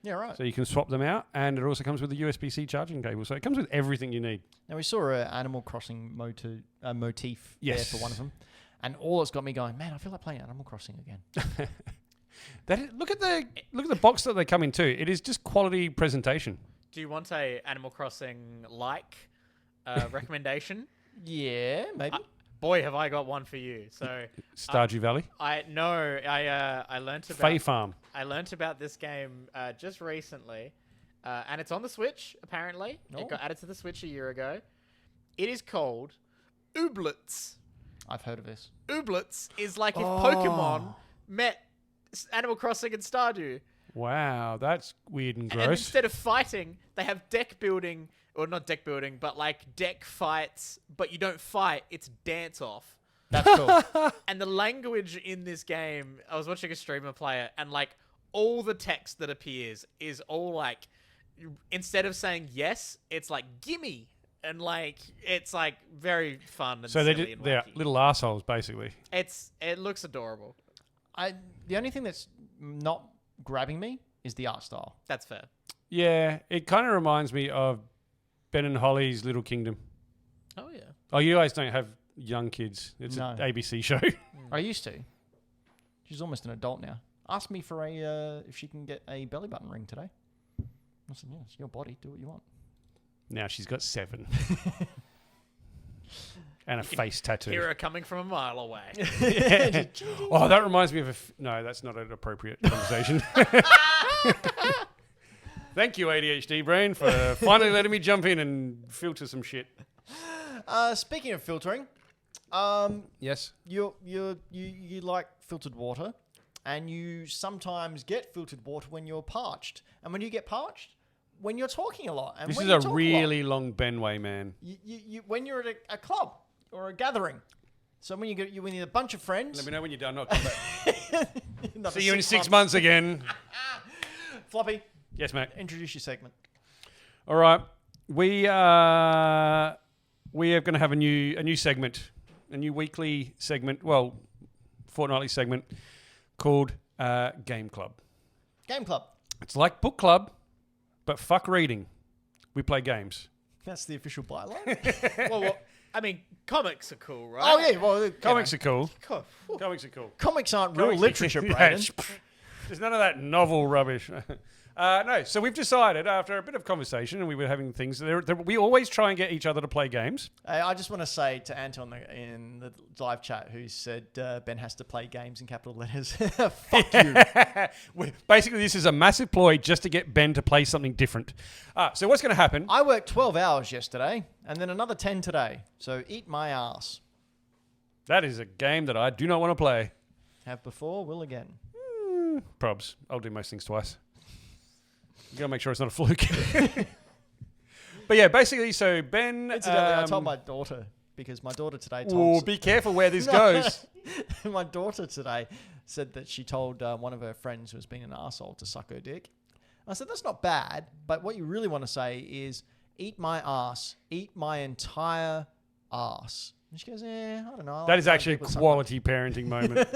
Speaker 1: Yeah, right.
Speaker 2: So you can swap them out. And it also comes with a USB-C charging cable. So it comes with everything you need.
Speaker 1: Now, we saw an Animal Crossing motif there for one of them. And all it's got me going, man, I feel like playing Animal Crossing again.
Speaker 2: Look at the box that they come in too. It is just quality presentation.
Speaker 3: Do you want a Animal Crossing recommendation?
Speaker 1: Yeah, maybe.
Speaker 3: Boy, have I got one for you. So
Speaker 2: Stardew Valley.
Speaker 3: I learnt about
Speaker 2: Fae Farm.
Speaker 3: I learnt about this game just recently, and it's on the Switch. Apparently, it got added to the Switch a year ago. It is called Ooblets.
Speaker 1: I've heard of this.
Speaker 3: Ooblets is like if Pokemon met Animal Crossing and Stardew.
Speaker 2: Wow, that's weird and gross.
Speaker 3: And instead of fighting, they have deck building, or not deck building, but like deck fights, but you don't fight, it's dance off.
Speaker 1: That's cool.
Speaker 3: And the language in this game, I was watching a streamer play it, and like all the text that appears is all like, instead of saying yes, it's like gimme. And like, it's like very fun and
Speaker 2: so
Speaker 3: silly and
Speaker 2: they're
Speaker 3: wacky.
Speaker 2: little assholes, basically.
Speaker 3: It looks adorable.
Speaker 1: The only thing that's not grabbing me is the art style.
Speaker 3: That's fair.
Speaker 2: Yeah, it kind of reminds me of Ben and Holly's Little Kingdom.
Speaker 3: Oh yeah.
Speaker 2: Oh, you guys don't have young kids. It's an ABC show.
Speaker 1: I used to. She's almost an adult now. Asked me for if she can get a belly button ring today. I said, yeah, it's your body. Do what you want.
Speaker 2: Now she's got 7. And a face tattoo.
Speaker 3: Hear her coming from a mile away.
Speaker 2: Oh, that reminds me of no, that's not an appropriate conversation. Thank you, ADHD brain, for finally letting me jump in and filter some shit.
Speaker 1: Speaking of filtering,
Speaker 2: Yes.
Speaker 1: you like filtered water, and you sometimes get filtered water when you're parched. And when you get parched, when you're talking a lot. And
Speaker 2: This
Speaker 1: when
Speaker 2: is
Speaker 1: you
Speaker 2: a
Speaker 1: talk
Speaker 2: really long Benway, man.
Speaker 1: You when you're at a club or a gathering. So when when you're a bunch of friends.
Speaker 2: Let me know when you're done. I'll come back.
Speaker 1: See
Speaker 2: See you in 6 months again.
Speaker 1: Floppy,
Speaker 2: Yes, mate.
Speaker 1: introduce your segment.
Speaker 2: All right. We are going to have a new segment, a new weekly segment, well, fortnightly segment called Game Club.
Speaker 1: Game Club.
Speaker 2: It's like book club, but fuck reading. We play games.
Speaker 1: That's the official byline.
Speaker 3: well, I mean, comics are cool, right?
Speaker 1: Oh yeah, well,
Speaker 2: Comics are cool.
Speaker 1: are.
Speaker 2: Comics are cool.
Speaker 1: Comics aren't real
Speaker 2: Comics-
Speaker 1: literature,
Speaker 2: Yeah,
Speaker 1: Brandon.
Speaker 2: There's none of that novel rubbish. No, so we've decided after a bit of conversation, and we were having things. We always try and get each other to play games.
Speaker 1: I just want to say to Anton in the live chat who said Ben has to play games in capital letters. Fuck you.
Speaker 2: Basically, this is a massive ploy just to get Ben to play something different. So what's going to happen?
Speaker 1: I worked 12 hours yesterday and then another 10 today. So eat my ass.
Speaker 2: That is a game that I do not want to play.
Speaker 1: Have before, will again.
Speaker 2: Probs. I'll do most things twice. You gotta make sure it's not a fluke. But yeah, basically, so Ben.
Speaker 1: Incidentally, I told my daughter because my daughter today
Speaker 2: Oh,
Speaker 1: told.
Speaker 2: be careful where this goes.
Speaker 1: My daughter today said that she told one of her friends who has been an arsehole to suck her dick. I said, that's not bad, but what you really want to say is, eat my ass. Eat my entire ass. And she goes, I don't know. I
Speaker 2: That
Speaker 1: like
Speaker 2: is
Speaker 1: telling
Speaker 2: actually a
Speaker 1: people something."
Speaker 2: quality parenting moment.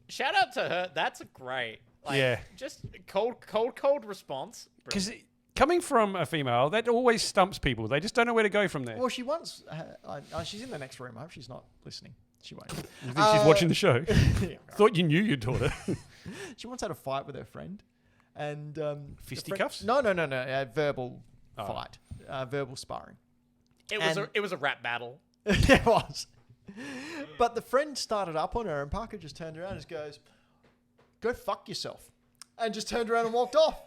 Speaker 3: Shout out to her. That's great. Like,
Speaker 2: Yeah.
Speaker 3: Just cold response.
Speaker 2: Because coming from a female, that always stumps people. They just don't know where to go from there.
Speaker 1: Well, she once... she's in the next room. I hope she's not listening. She won't.
Speaker 2: You think she's watching the show?
Speaker 1: Yeah.
Speaker 2: Thought you knew your daughter.
Speaker 1: She once had a fight with her friend. And...
Speaker 2: Fisticuffs?
Speaker 1: No. Verbal fight. Verbal sparring.
Speaker 3: It was a rap battle.
Speaker 1: It was. But the friend started up on her and Parker just turned around and just goes, "Go fuck yourself." And just turned around and walked off.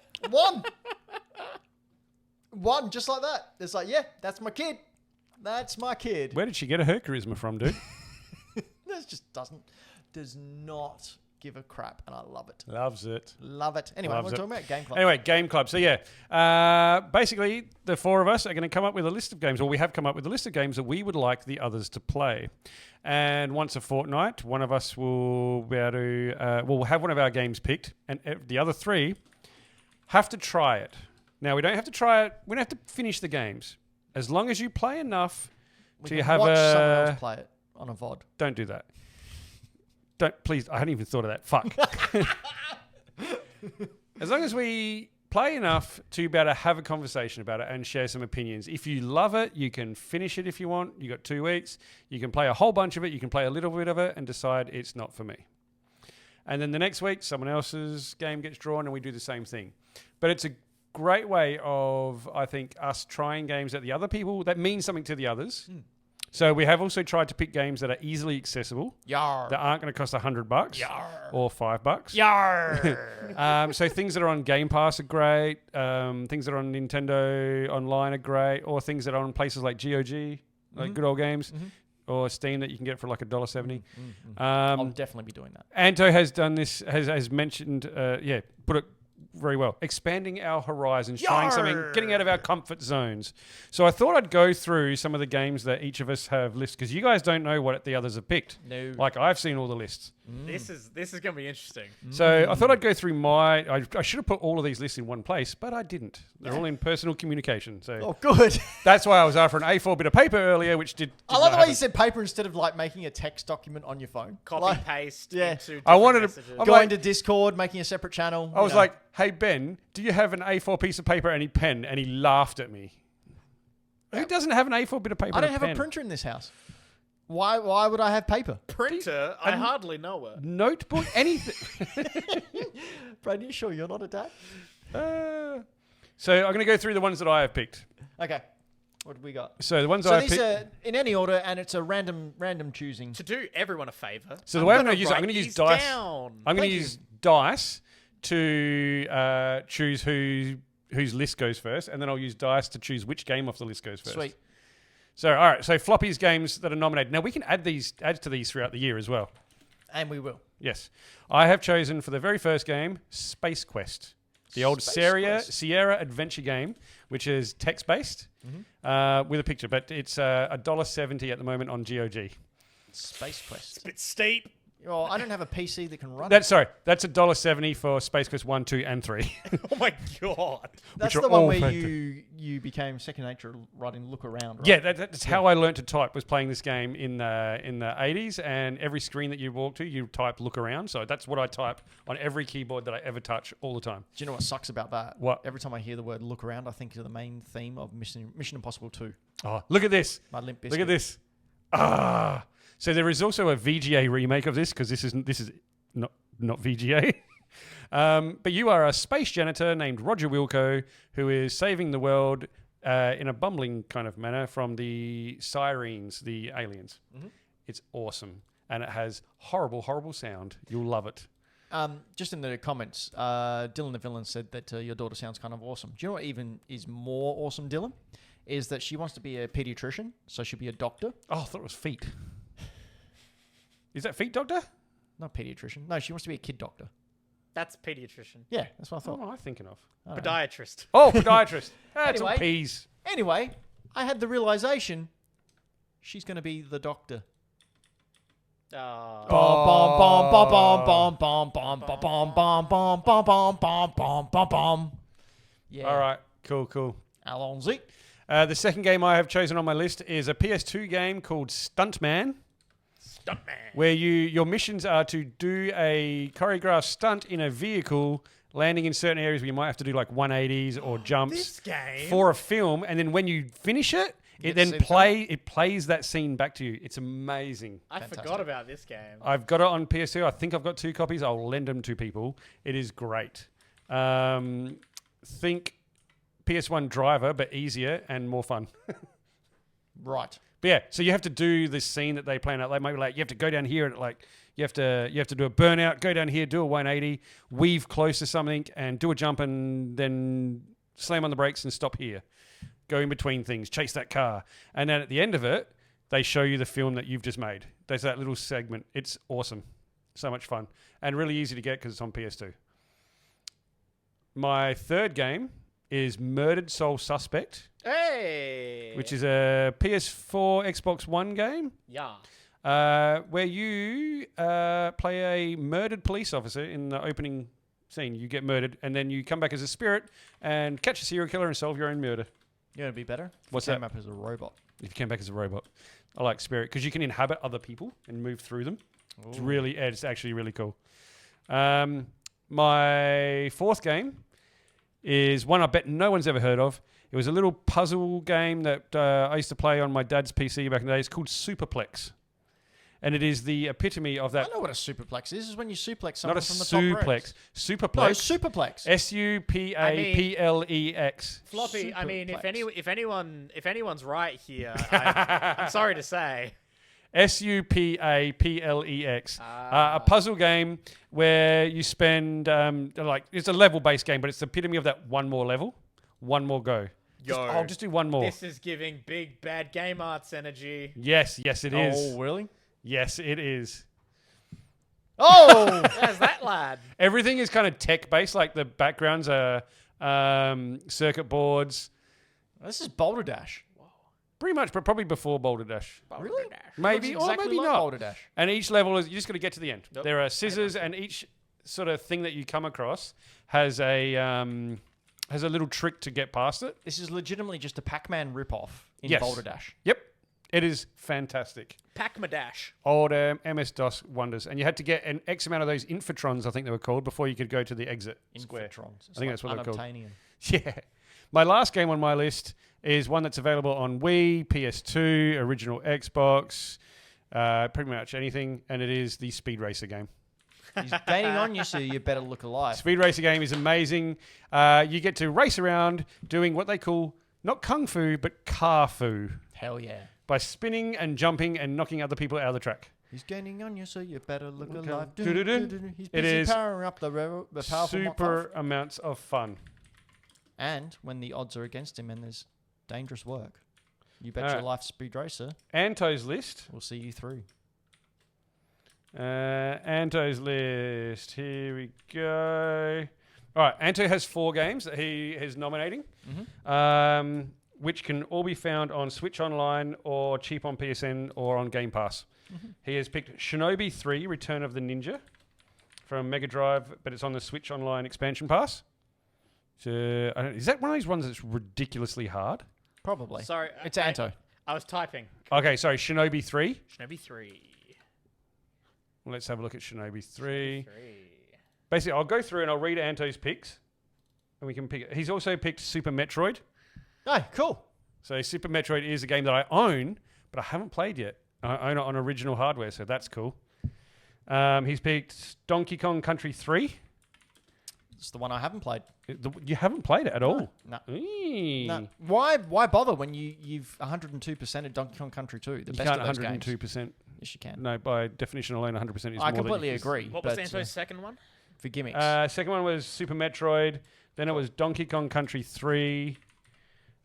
Speaker 1: One, just like that. It's like, yeah, that's my kid. That's my kid.
Speaker 2: Where did she get her charisma from, dude?
Speaker 1: This just does not give a crap, and I love it.
Speaker 2: Loves it.
Speaker 1: Love it. Anyway,
Speaker 2: Loves
Speaker 1: we're
Speaker 2: it.
Speaker 1: talking about Game Club.
Speaker 2: Anyway, Game Club. So yeah, basically the four of us are going to come up with a list of games, or we have come up with a list of games that we would like the others to play. And once a fortnight, one of us will be able to, we'll have one of our games picked, and the other three have to try it. Now, we don't have to try it. We don't have to finish the games. As long as you play enough
Speaker 1: We
Speaker 2: to
Speaker 1: can
Speaker 2: have
Speaker 1: watch someone else play it on a VOD.
Speaker 2: Don't do that. Don't, please. I hadn't even thought of that. Fuck. As long as we play enough to be able to have a conversation about it and share some opinions. If you love it, you can finish it if you want. You got 2 weeks. You can play a whole bunch of it. You can play a little bit of it and decide it's not for me. And then the next week, someone else's game gets drawn and we do the same thing. But it's a great way of, I think, us trying games that the other people, that mean something to the others. So we have also tried to pick games that are easily accessible,
Speaker 1: Yar.
Speaker 2: that aren't going to cost $100
Speaker 1: Yar.
Speaker 2: or $5.
Speaker 1: Yar.
Speaker 2: So things that are on Game Pass are great. Things that are on Nintendo Online are great, or things that are on places like GOG, like Good Old Games, or Steam that you can get for like $1.70.
Speaker 1: I'll definitely be doing that.
Speaker 2: Anto has done this, has mentioned, put it very well. Expanding our horizons, trying something, getting out of our comfort zones. So I thought I'd go through some of the games that each of us have listed, because you guys don't know what the others have picked.
Speaker 1: No.
Speaker 2: Like, I've seen all the lists.
Speaker 3: This is going to be interesting.
Speaker 2: So I thought I'd go through I should have put all of these lists in one place, but I didn't. They're all in personal communication. So
Speaker 1: Oh, good.
Speaker 2: that's why I was after an A4 bit of paper earlier, which did
Speaker 1: I love the way you said paper instead of like making a text document on your phone.
Speaker 3: Copy paste.
Speaker 1: yeah.
Speaker 3: Into
Speaker 2: I wanted to-
Speaker 3: messages.
Speaker 2: I'm
Speaker 1: Going
Speaker 2: like-
Speaker 1: to Discord, making a separate channel.
Speaker 2: I was like, hey, Ben, do you have an A4 piece of paper and any pen? And he laughed at me. Who doesn't have an A4 bit of paper
Speaker 1: I
Speaker 2: and
Speaker 1: don't have
Speaker 2: pen?
Speaker 1: a printer in this house. Why would I have paper?
Speaker 3: Printer. I hardly know her.
Speaker 2: Notebook, anything.
Speaker 1: Brad, you sure you're not a dad?
Speaker 2: So I'm going to go through the ones that I have picked.
Speaker 1: Okay. What do we got?
Speaker 2: So the ones
Speaker 1: So
Speaker 2: I have
Speaker 1: these
Speaker 2: picked.
Speaker 1: are in any order, and it's a random choosing.
Speaker 3: To do everyone a favor.
Speaker 2: So the way I'm
Speaker 3: gonna
Speaker 2: going to use it, I'm
Speaker 3: write
Speaker 2: going to use
Speaker 3: these
Speaker 2: dice.
Speaker 3: down.
Speaker 2: I'm going
Speaker 1: Thank
Speaker 2: to use dice to choose whose list goes first, and then I'll use dice to choose which game off the list goes first.
Speaker 1: Sweet.
Speaker 2: So, all right. So Floppy's games that are nominated. Now we can add to these throughout the year as well.
Speaker 1: And we will.
Speaker 2: Yes, I have chosen for the very first game Space Quest, the old
Speaker 1: Space
Speaker 2: Sierra
Speaker 1: Quest.
Speaker 2: adventure game, which is text based with a picture, but it's $1.70 at the moment on GOG.
Speaker 1: Space Quest.
Speaker 3: Bit steep.
Speaker 1: Oh, I don't have a PC that can run.
Speaker 2: That's $1.70 for Space Quest 1, 2, and 3.
Speaker 3: Oh my god.
Speaker 1: That's
Speaker 2: which
Speaker 1: the
Speaker 2: are
Speaker 1: one
Speaker 2: all
Speaker 1: where
Speaker 2: fantastic.
Speaker 1: you became second nature writing look around, right?
Speaker 2: Yeah, that's how I learned to type, was playing this game in the 80s, and every screen that you walk to, you type look around. So that's what I type on every keyboard that I ever touch all the time.
Speaker 1: Do you know what sucks about that?
Speaker 2: What?
Speaker 1: Every time I hear the word look around, I think of the main theme of Mission Impossible 2.
Speaker 2: Oh, look at this.
Speaker 1: My Limp Bizkit.
Speaker 2: Look at this. Ah. So there is also a VGA remake of this, because this is not VGA. But you are a space janitor named Roger Wilco, who is saving the world in a bumbling kind of manner from the Sirens, the aliens. It's awesome. And it has horrible, horrible sound. You'll love it.
Speaker 1: Just in the comments, Dylan the Villain said that your daughter sounds kind of awesome. Do you know what even is more awesome, Dylan? Is that she wants to be a pediatrician, so she'll be a doctor.
Speaker 2: Oh, I thought it was feet. Is that feet doctor?
Speaker 1: Not pediatrician. No, she wants to be a kid doctor.
Speaker 3: That's pediatrician.
Speaker 1: Yeah, that's what I thought.
Speaker 2: What am I thinking of?
Speaker 1: I don't know.
Speaker 3: Podiatrist.
Speaker 2: Oh, podiatrist. That's all
Speaker 1: Anyway.
Speaker 2: peas.
Speaker 1: Anyway, I had the realization she's going to be the doctor.
Speaker 3: Oh.
Speaker 1: Yeah.
Speaker 2: All right. Cool.
Speaker 1: Alonzi.
Speaker 2: The second game I have chosen on my list is a PS2 game called Stuntman, where your missions are to do a choreographed stunt in a vehicle, landing in certain areas where you might have to do like 180s or jumps
Speaker 3: This game.
Speaker 2: for a film, and then when you finish it, it then plays that scene back to you. It's amazing.
Speaker 3: I forgot about this game.
Speaker 2: I've got it on PS2. I think I've got 2 copies. I'll lend them to people. It is great. Think PS1 Driver, but easier and more fun.
Speaker 1: Right.
Speaker 2: But yeah, so you have to do this scene that they plan out. Like maybe like you have to go down here and like you have to do a burnout, go down here, do a 180, weave close to something, and do a jump, and then slam on the brakes and stop here. Go in between things, chase that car, and then at the end of it, they show you the film that you've just made. There's that little segment. It's awesome, so much fun, and really easy to get because it's on PS2. My third game is Murdered Soul Suspect.
Speaker 3: Hey!
Speaker 2: Which is a PS4, Xbox One game.
Speaker 3: Yeah.
Speaker 2: Where you play a murdered police officer in the opening scene. You get murdered, and then you come back as a spirit and catch a serial killer and solve your own murder.
Speaker 1: You know it'd be better?
Speaker 2: What's
Speaker 1: Came
Speaker 2: that?
Speaker 1: up as a robot.
Speaker 2: If you came back as a robot. I like spirit because you can inhabit other people and move through them. It's actually really cool. My fourth game is one I bet no one's ever heard of. It was a little puzzle game that I used to play on my dad's PC back in the day. It's called Superplex. And it is the epitome of that.
Speaker 1: I know what a superplex is. This is when you suplex someone
Speaker 2: Not a
Speaker 1: from the top ropes.
Speaker 2: Superplex.
Speaker 1: No, superplex.
Speaker 2: Supaplex.
Speaker 3: Floppy, I mean,
Speaker 1: Superplex.
Speaker 3: if anyone's right here, I'm sorry to say.
Speaker 2: Supaplex. A puzzle game where you spend, it's a level-based game, but it's the epitome of that one more level, one more go. I'll just do one more.
Speaker 3: This is giving big bad game arts energy.
Speaker 2: Yes, it is.
Speaker 1: Oh, really?
Speaker 2: Yes, it is.
Speaker 1: Oh!
Speaker 3: There's that lad.
Speaker 2: Everything is kind of tech-based, like the backgrounds are circuit boards.
Speaker 1: This is Boulder Dash.
Speaker 2: Pretty much, but probably before Boulder Dash.
Speaker 1: Really?
Speaker 2: Maybe,
Speaker 1: Looks exactly
Speaker 2: or maybe
Speaker 1: like
Speaker 2: not.
Speaker 1: Boulder Dash.
Speaker 2: And each level is, you just got to get to the end.
Speaker 3: Yep.
Speaker 2: There are scissors, and each sort of thing that you come across has a little trick to get past it.
Speaker 1: This is legitimately just a Pac-Man rip-off in
Speaker 2: Yes.
Speaker 1: Boulder Dash.
Speaker 2: Yep. It is fantastic.
Speaker 3: Pac-Ma-Dash.
Speaker 2: Old MS-DOS wonders. And you had to get an X amount of those Infotrons, I think they were called, before you could go to the exit square.
Speaker 1: Infotrons.
Speaker 2: I think that's what they're called.
Speaker 1: Unobtainium.
Speaker 2: Yeah. My last game on my list is one that's available on Wii, PS2, original Xbox, pretty much anything, and it is the Speed Racer game.
Speaker 1: He's gaining on you, so you better look alive.
Speaker 2: Speed Racer game is amazing. You get to race around doing what they call not kung fu, but car fu.
Speaker 1: Hell yeah.
Speaker 2: By spinning and jumping and knocking other people out of the track.
Speaker 1: He's gaining on you, so you better look
Speaker 2: Okay.
Speaker 1: alive.
Speaker 2: Do-do-do.
Speaker 1: He's
Speaker 2: It
Speaker 1: busy
Speaker 2: is
Speaker 1: powering up the powerful
Speaker 2: Super amounts of fun.
Speaker 1: And when the odds are against him and there's dangerous work, you bet your life Speed Racer
Speaker 2: Anto's list.
Speaker 1: will see you through.
Speaker 2: Anto's list. Here we go. All right, Anto has 4 games that he is nominating, which can all be found on Switch Online or cheap on PSN or on Game Pass. He has picked Shinobi 3, Return of the Ninja from Mega Drive, but it's on the Switch Online expansion pass. So, is that one of those ones that's ridiculously hard?
Speaker 1: Probably.
Speaker 3: Sorry.
Speaker 1: It's Anto.
Speaker 3: I was typing.
Speaker 2: Okay, sorry, Shinobi 3.
Speaker 3: Shinobi 3.
Speaker 2: Let's have a look at Shinobi 3. Basically, I'll go through and I'll read Anto's picks, and we can pick it. He's also picked Super Metroid.
Speaker 1: Oh, cool.
Speaker 2: So Super Metroid is a game that I own, but I haven't played yet. I own it on original hardware, so that's cool. He's picked Donkey Kong Country 3.
Speaker 1: It's the one I haven't played.
Speaker 2: You haven't played it at all?
Speaker 1: No.
Speaker 2: Eee.
Speaker 1: No. Why bother when you've 102% of Donkey Kong Country 2? The
Speaker 2: You
Speaker 1: best
Speaker 2: can't
Speaker 1: of those games.
Speaker 2: 102%.
Speaker 1: Yes, you can.
Speaker 2: No, by definition alone, 100% is more
Speaker 1: I
Speaker 2: than
Speaker 1: completely
Speaker 2: you-
Speaker 1: agree.
Speaker 3: What was
Speaker 1: but,
Speaker 3: Anto's second one?
Speaker 1: for gimmicks.
Speaker 2: Second one was Super Metroid. Then it was Donkey Kong Country 3.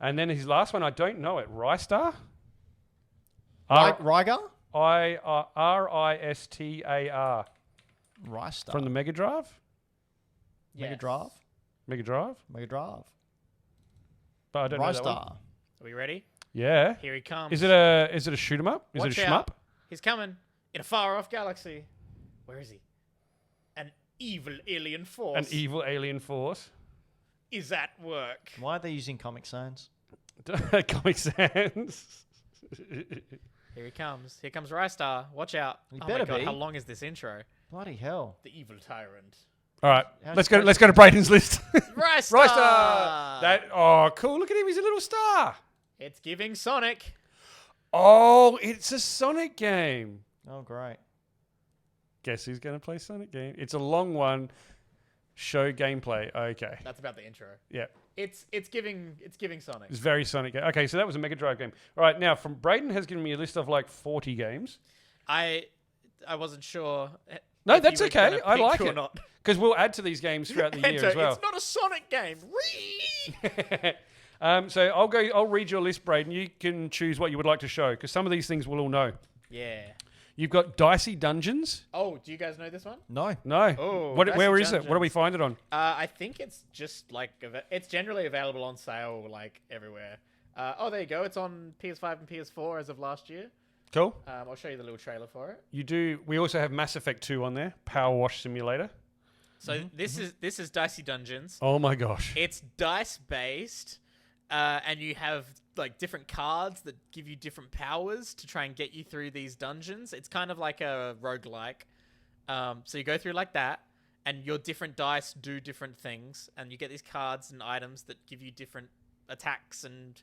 Speaker 2: And then his last one, I don't know it. Rystar?
Speaker 1: Rygar?
Speaker 2: Ristar.
Speaker 1: Rystar.
Speaker 2: From the Mega Drive?
Speaker 1: Mega
Speaker 3: Yes.
Speaker 1: Drive?
Speaker 2: Mega Drive?
Speaker 1: Mega Drive.
Speaker 2: But I don't know that one.
Speaker 1: Rystar.
Speaker 3: Are we ready?
Speaker 2: Yeah.
Speaker 3: Here he comes.
Speaker 2: Is it a shoot 'em up? Is
Speaker 3: Watch
Speaker 2: it a
Speaker 3: out.
Speaker 2: shmup?
Speaker 3: He's coming in a far-off galaxy. Where is he? An evil alien force
Speaker 2: An evil alien force.
Speaker 3: is at work.
Speaker 1: Why are they using Comic Sans?
Speaker 2: Comic Sans.
Speaker 3: Here he comes. Here comes Rystar. Watch out.
Speaker 1: He
Speaker 3: Oh
Speaker 1: better
Speaker 3: my god,
Speaker 1: be.
Speaker 3: how long is this intro?
Speaker 1: Bloody hell.
Speaker 3: The evil tyrant.
Speaker 2: All right,
Speaker 1: How's
Speaker 2: let's
Speaker 1: it
Speaker 2: go. Let's go to Braden's list.
Speaker 3: Rystar!
Speaker 2: Rystar. Oh, cool! Look at him. He's a little star.
Speaker 3: It's giving Sonic.
Speaker 2: Oh, it's a Sonic game.
Speaker 1: Oh, great.
Speaker 2: Guess who's going to play Sonic game? It's a long one. Show gameplay. Okay.
Speaker 3: That's about the intro.
Speaker 2: Yeah.
Speaker 3: It's giving Sonic.
Speaker 2: It's very Sonic game. Okay, so that was a Mega Drive game. All right, now from Braden has given me a list of like 40 games.
Speaker 3: I wasn't sure.
Speaker 2: No,
Speaker 3: if
Speaker 2: that's
Speaker 3: you were
Speaker 2: okay.
Speaker 3: gonna
Speaker 2: I
Speaker 3: pick
Speaker 2: like
Speaker 3: or
Speaker 2: it.
Speaker 3: not.
Speaker 2: Because we'll add to these games throughout the year as well.
Speaker 3: It's not a Sonic game.
Speaker 2: So I'll read your list, Braden. You can choose what you would like to show because some of these things we'll all know.
Speaker 3: Yeah.
Speaker 2: You've got Dicey Dungeons.
Speaker 3: Oh, do you guys know this one?
Speaker 1: No.
Speaker 2: No.
Speaker 3: Oh,
Speaker 2: Where
Speaker 3: Dicey
Speaker 2: is it? What do we
Speaker 3: Dungeons.
Speaker 2: find it on?
Speaker 3: I think it's just like it's generally available on sale like everywhere. There you go. It's on PS5 and PS4 as of last year.
Speaker 2: Cool.
Speaker 3: I'll show you the little trailer for it.
Speaker 2: You do. We also have Mass Effect 2 on there. Power Wash Simulator.
Speaker 3: So this is Dicey Dungeons.
Speaker 2: Oh my gosh.
Speaker 3: It's dice based, and you have like different cards that give you different powers to try and get you through these dungeons. It's kind of like a roguelike. So you go through like that, and your different dice do different things, and you get these cards and items that give you different attacks and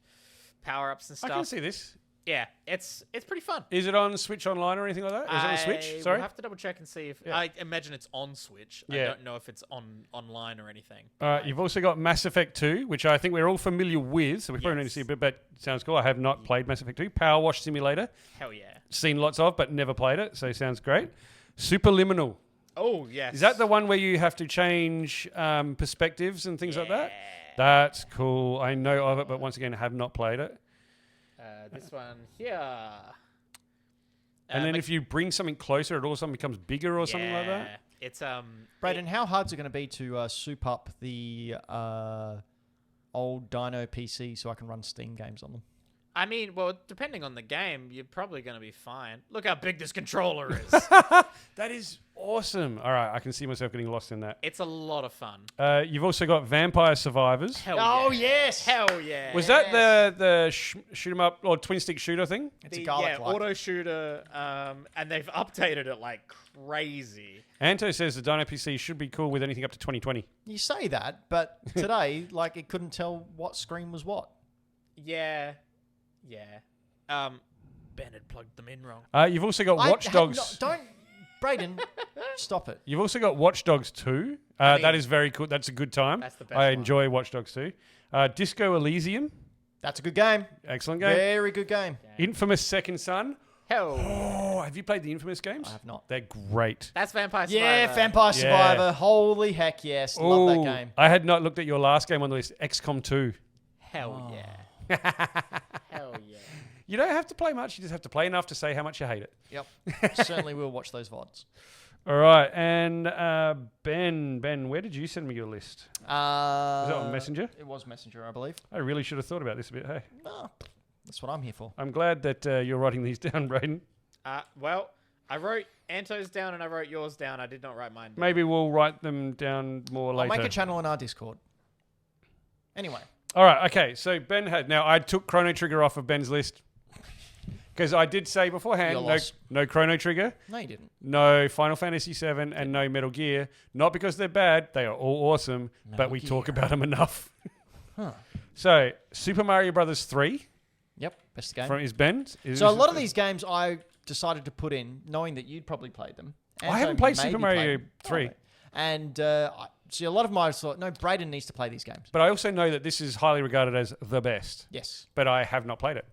Speaker 3: power ups and
Speaker 2: I
Speaker 3: stuff.
Speaker 2: can see this.
Speaker 3: Yeah, it's pretty fun.
Speaker 2: Is it on Switch Online or anything like that? Is it on Switch? Sorry.
Speaker 3: We'll have to double check and see if
Speaker 2: Yeah.
Speaker 3: I imagine it's on Switch. I
Speaker 2: Yeah.
Speaker 3: don't know if it's online or anything.
Speaker 2: All right, you've also got Mass Effect 2, which I think we're all familiar with, so we probably need to see a bit, but it sounds cool. I have not played Mass Effect 2. Power Wash Simulator,
Speaker 3: Hell yeah.
Speaker 2: seen lots of, but never played it, so sounds great. Superliminal.
Speaker 3: Oh yes.
Speaker 2: Is that the one where you have to change perspectives and things like that? That's cool. I know of it, but once again, have not played it.
Speaker 3: This one here.
Speaker 2: And then if you bring something closer, it all of a sudden becomes bigger or something like that?
Speaker 3: It's
Speaker 1: Braden, how hard's it going to be to soup up the old Dino PC so I can run Steam games on them?
Speaker 3: I mean, well, depending on the game, you're probably going to be fine. Look how big this controller is.
Speaker 2: That is awesome. All right, I can see myself getting lost in that.
Speaker 3: It's a lot of fun.
Speaker 2: You've also got Vampire Survivors.
Speaker 3: Hell
Speaker 1: Oh,
Speaker 3: yeah.
Speaker 1: yes.
Speaker 3: Hell yeah.
Speaker 2: Was that the shoot 'em up or twin stick shooter thing?
Speaker 1: It's a garlic light.
Speaker 3: auto shooter, and they've updated it like crazy.
Speaker 2: Anto says the Dino PC should be cool with anything up to 2020.
Speaker 1: You say that, but today, like, it couldn't tell what screen was what.
Speaker 3: Yeah. Ben had plugged them in wrong.
Speaker 2: You've also got Watch Dogs.
Speaker 1: Don't, Braden, stop it.
Speaker 2: You've also got Watch Dogs 2.
Speaker 3: I mean,
Speaker 2: that is very cool. That's a good time.
Speaker 3: That's the best
Speaker 2: I
Speaker 3: one.
Speaker 2: enjoy Watch Dogs 2. Disco Elysium.
Speaker 1: That's a good game.
Speaker 2: Excellent game.
Speaker 1: Very good game.
Speaker 2: Infamous Second Son.
Speaker 3: Hell.
Speaker 2: Oh, have you played the Infamous games?
Speaker 1: I have not.
Speaker 2: They're great.
Speaker 3: That's Vampire Survivor.
Speaker 1: Yeah, Vampire Survivor.
Speaker 2: Yeah.
Speaker 1: Holy heck, yes. Love that game.
Speaker 2: I had not looked at your last game on the list, XCOM 2.
Speaker 3: Hell yeah. Hell yeah.
Speaker 2: You don't have to play much. You just have to play enough to say how much you hate it.
Speaker 1: Yep. Certainly will watch those VODs.
Speaker 2: All right. And Ben, where did you send me your list? Was it on Messenger?
Speaker 1: It was Messenger, I believe.
Speaker 2: I really should have thought about this a bit. Hey,
Speaker 1: Oh, that's what I'm here for.
Speaker 2: I'm glad that you're writing these down, Braden.
Speaker 3: Well, I wrote Anto's down and I wrote yours down. I did not write mine down.
Speaker 2: Maybe we'll write them down more
Speaker 1: I'll
Speaker 2: later.
Speaker 1: make a channel in our Discord. Anyway.
Speaker 2: All right. Okay. So Ben had. Now, I took Chrono Trigger off of Ben's list because I did say beforehand
Speaker 1: You're lost.
Speaker 2: no Chrono Trigger.
Speaker 1: No, you didn't.
Speaker 2: No Final Fantasy VII and no Metal Gear. Not because they're bad. They are all awesome, but we talk about them enough.
Speaker 1: Huh.
Speaker 2: So, Super Mario Brothers 3
Speaker 1: Yep. Best game.
Speaker 2: from is Ben.
Speaker 1: So a lot of these games I decided to put in knowing that you'd probably played them.
Speaker 2: I haven't played
Speaker 1: maybe
Speaker 2: Super Mario
Speaker 1: played them.
Speaker 2: 3.
Speaker 1: Oh, and see, a lot of my thought, no, Braden needs to play these games.
Speaker 2: But I also know that this is highly regarded as the best.
Speaker 1: Yes.
Speaker 2: But I have not played it.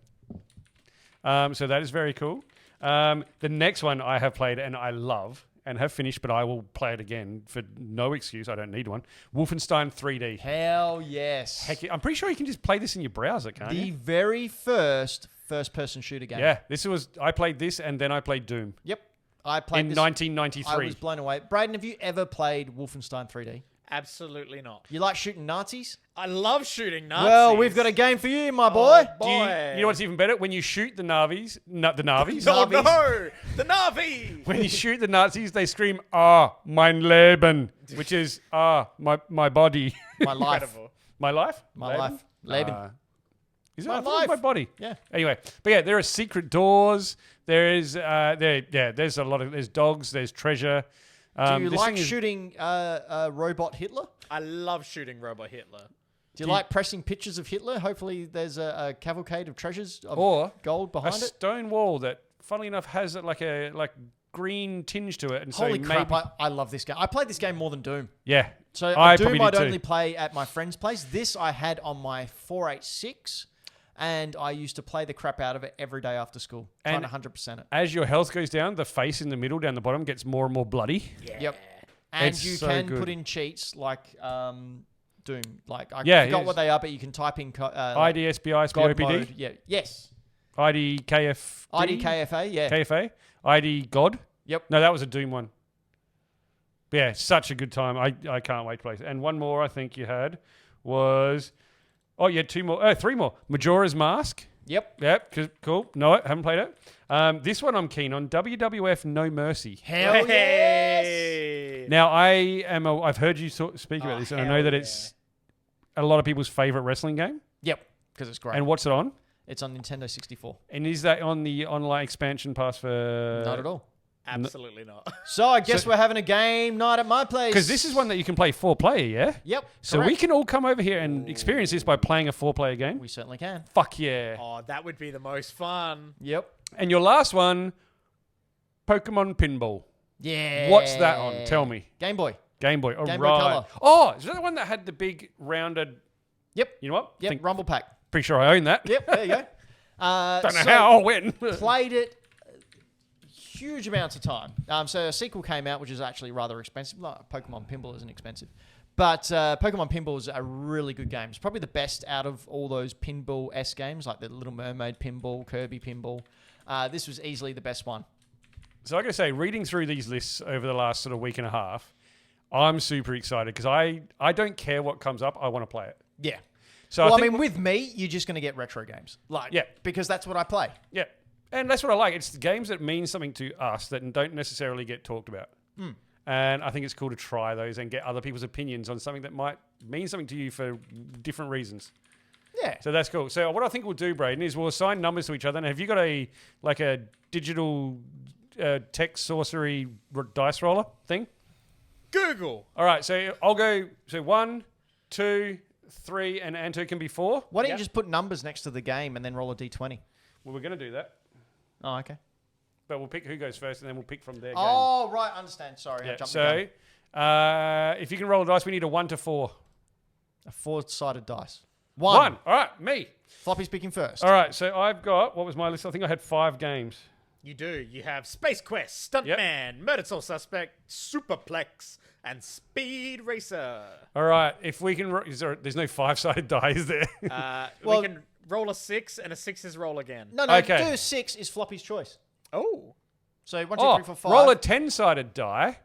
Speaker 2: So that is very cool. The next one I have played and I love and have finished, but I will play it again for no excuse. I don't need one. Wolfenstein 3D.
Speaker 1: Hell yes.
Speaker 2: Heck, I'm pretty sure you can just play this in your browser, can't
Speaker 1: The
Speaker 2: you?
Speaker 1: very first-person shooter game.
Speaker 2: Yeah, I played this and then I played Doom
Speaker 1: Yep. I played
Speaker 2: in
Speaker 1: this.
Speaker 2: 1993.
Speaker 1: I was blown away. Braden, have you ever played Wolfenstein 3D?
Speaker 3: Absolutely not.
Speaker 1: You like shooting Nazis?
Speaker 3: I love shooting Nazis.
Speaker 1: Well, we've got a game for you, my boy.
Speaker 3: Oh, boy.
Speaker 2: You know what's even better? When you shoot the Navis, the Navis.
Speaker 3: Oh
Speaker 1: Nazis.
Speaker 3: no! The Navi!
Speaker 2: When you shoot the Nazis, they scream, mein Leben, which is, my body.
Speaker 1: My life.
Speaker 3: Incredible.
Speaker 2: My life?
Speaker 1: My
Speaker 2: Leben?
Speaker 1: life. Leben.
Speaker 2: Is it?
Speaker 1: My
Speaker 2: I thought it was my
Speaker 1: life.
Speaker 2: body.
Speaker 1: Yeah.
Speaker 2: Anyway, but yeah, there are secret doors. There is there's a lot of there's dogs. There's treasure.
Speaker 1: Do you
Speaker 2: this
Speaker 1: like
Speaker 2: thing is-
Speaker 1: shooting robot Hitler?
Speaker 3: I love shooting Robot Hitler.
Speaker 1: Do you like pressing pictures of Hitler? Hopefully, there's a cavalcade of treasures of
Speaker 2: or
Speaker 1: gold
Speaker 2: a
Speaker 1: behind it.
Speaker 2: stone wall that, funnily enough, has like a green tinge to it, and
Speaker 1: Holy
Speaker 2: so
Speaker 1: crap!
Speaker 2: maybe
Speaker 1: I love this game. I played this game more than Doom.
Speaker 2: yeah.
Speaker 1: So
Speaker 2: I
Speaker 1: Doom
Speaker 2: probably
Speaker 1: I'd
Speaker 2: did too.
Speaker 1: only play at my friend's place. This I had on my 486, and I used to play the crap out of it every day after school, trying
Speaker 2: And-
Speaker 1: to 100% it.
Speaker 2: As your health goes down, the face in the middle down the bottom gets more and more bloody.
Speaker 1: Yep. And
Speaker 2: It's
Speaker 1: you
Speaker 2: so
Speaker 1: can
Speaker 2: good.
Speaker 1: put in cheats like Doom. Like I
Speaker 2: Yeah,
Speaker 1: forgot
Speaker 2: yes.
Speaker 1: what they are, but you can type in
Speaker 2: ID, SBI,
Speaker 1: God
Speaker 2: SBOPD,
Speaker 1: mode. Yeah. Yes.
Speaker 2: ID, KF,
Speaker 1: ID KFA. Yeah.
Speaker 2: KFA, ID, God.
Speaker 1: Yep.
Speaker 2: No, that was a Doom one. But yeah, such a good time. I can't wait to play. And one more I think you had was, you had three more. Majora's Mask.
Speaker 1: Yep.
Speaker 2: Yep, cool. No, I haven't played it. This one I'm keen on. WWF No Mercy.
Speaker 1: Hell yes.
Speaker 3: Hey.
Speaker 2: Now I've heard you speak about this, and I know
Speaker 3: hell
Speaker 2: that
Speaker 3: yeah.
Speaker 2: it's a lot of people's favorite wrestling game.
Speaker 1: Yep. Because it's great.
Speaker 2: And what's it on?
Speaker 1: It's on Nintendo 64.
Speaker 2: And is that on the online expansion pass for?
Speaker 1: Not at all.
Speaker 3: Absolutely not.
Speaker 1: So I guess we're having a game night at my place.
Speaker 2: Because this is one that you can play 4-player, yeah?
Speaker 1: Yep.
Speaker 2: So we
Speaker 1: correct.
Speaker 2: can all come over here and experience this by playing a 4-player game.
Speaker 1: We certainly can.
Speaker 2: Fuck yeah.
Speaker 3: Oh, that would be the most fun.
Speaker 1: Yep.
Speaker 2: And your last one, Pokemon Pinball.
Speaker 1: Yeah.
Speaker 2: What's that on? Tell me.
Speaker 1: Game Boy.
Speaker 2: Game Boy. Oh,
Speaker 1: Game Boy
Speaker 2: right.
Speaker 1: Color.
Speaker 2: Oh, is that the one that had the big rounded...
Speaker 1: Yep.
Speaker 2: You know what?
Speaker 1: Yep. Rumble Pack.
Speaker 2: Pretty sure I own that.
Speaker 1: Yep. There you go.
Speaker 2: Don't know how or when.
Speaker 1: Played it huge amounts of time. So a sequel came out, which is actually rather expensive. Like, Pokemon Pinball isn't expensive. But Pokemon Pinball is a really good game. It's probably the best out of all those pinball-esque games, like the Little Mermaid Pinball, Kirby Pinball. This was easily the best one.
Speaker 2: So I got to say, reading through these lists over the last sort of week and a half, I'm super excited because I don't care what comes up. I want to play it.
Speaker 1: Yeah.
Speaker 2: So
Speaker 1: Well,
Speaker 2: I think
Speaker 1: with me, you're just going to get retro games.
Speaker 2: Yeah.
Speaker 1: Because that's what I play.
Speaker 2: Yeah. And that's what I like. It's the games that mean something to us that don't necessarily get talked about. And I think it's cool to try those and get other people's opinions on something that might mean something to you for different reasons.
Speaker 1: Yeah.
Speaker 2: So that's cool. So what I think we'll do, Braden, is we'll assign numbers to each other. And have you got a digital text sorcery dice roller thing?
Speaker 3: Google.
Speaker 2: All right. So I'll go. So 1, 2, 3, and Anto can be 4.
Speaker 1: Why don't
Speaker 3: Yep.
Speaker 1: you just put numbers next to the game and then roll a d20?
Speaker 2: Well, we're going to do that.
Speaker 1: Oh, okay.
Speaker 2: But we'll pick who goes first, and then we'll pick from their game.
Speaker 1: Oh, right. Understand. Sorry. I
Speaker 2: Yeah.
Speaker 1: jumped the gun.
Speaker 2: So if you can roll a dice, we need a 1 to 4.
Speaker 1: A 4-sided dice.
Speaker 2: 1. All right. Me.
Speaker 1: Floppy speaking first.
Speaker 2: All right. So I've got, what was my list? I think I had 5 games.
Speaker 3: You do. You have Space Quest, Stuntman, Murder Soul Suspect, Superplex, and Speed Racer.
Speaker 2: All right. If we can, there's no 5-sided die, is there?
Speaker 1: Well-
Speaker 3: We can roll a 6, and a 6 is roll again.
Speaker 1: No,
Speaker 2: Okay.
Speaker 1: do 6 is Floppy's choice.
Speaker 3: Oh.
Speaker 1: So 1, 2, 3, 4, 5.
Speaker 2: roll a 10-sided die,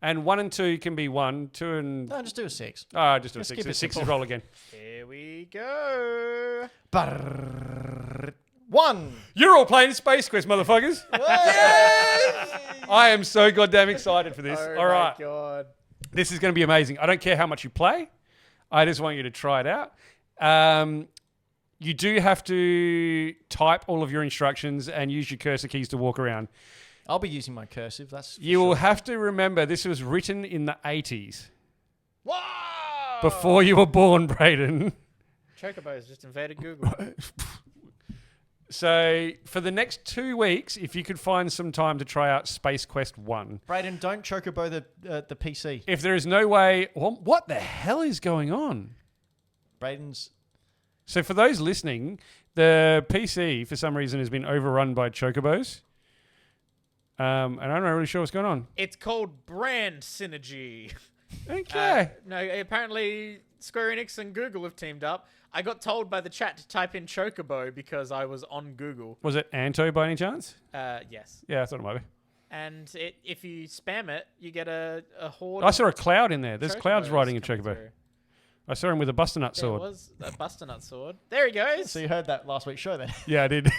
Speaker 2: and 1 and 2 can be 1, 2 and...
Speaker 1: No, just do a 6.
Speaker 2: Just do a
Speaker 1: Let's
Speaker 2: 6.
Speaker 1: keep
Speaker 2: So
Speaker 1: it
Speaker 2: 6 is
Speaker 1: simple.
Speaker 2: roll again.
Speaker 3: Here we go.
Speaker 1: 1.
Speaker 2: You're all playing Space Quest, motherfuckers. I am so goddamn excited for this.
Speaker 3: Oh
Speaker 2: All right.
Speaker 3: my god.
Speaker 2: This is going to be amazing. I don't care how much you play. I just want you to try it out. You do have to type all of your instructions and use your cursor keys to walk around.
Speaker 1: I'll be using my cursive. That's for
Speaker 2: You will
Speaker 1: sure.
Speaker 2: have to remember this was written in the 80s.
Speaker 3: Whoa!
Speaker 2: Before you were born, Braden.
Speaker 3: Chocobo's just invaded Google.
Speaker 2: So for the next 2 weeks, if you could find some time to try out Space Quest 1.
Speaker 1: Braden, don't chocobo the PC.
Speaker 2: If there is no way... What the hell is going on?
Speaker 1: Braden's...
Speaker 2: So for those listening, the PC, for some reason, has been overrun by chocobos. And I'm not really sure what's going on.
Speaker 3: It's called brand synergy.
Speaker 2: Okay.
Speaker 3: No, apparently Square Enix and Google have teamed up. I got told by the chat to type in Chocobo because I was on Google.
Speaker 2: Was it Anto by any chance?
Speaker 3: Yes.
Speaker 2: Yeah, I thought it might be.
Speaker 3: And if you spam it, you get a horde.
Speaker 2: I saw a cloud in there. There's clouds
Speaker 3: Chocobos
Speaker 2: riding a
Speaker 3: coming
Speaker 2: chocobo.
Speaker 3: through.
Speaker 2: I saw him with a buster nut
Speaker 3: There
Speaker 2: sword.
Speaker 3: was a buster nut sword. There he goes.
Speaker 1: So you heard that last week's show then.
Speaker 2: Yeah, I did.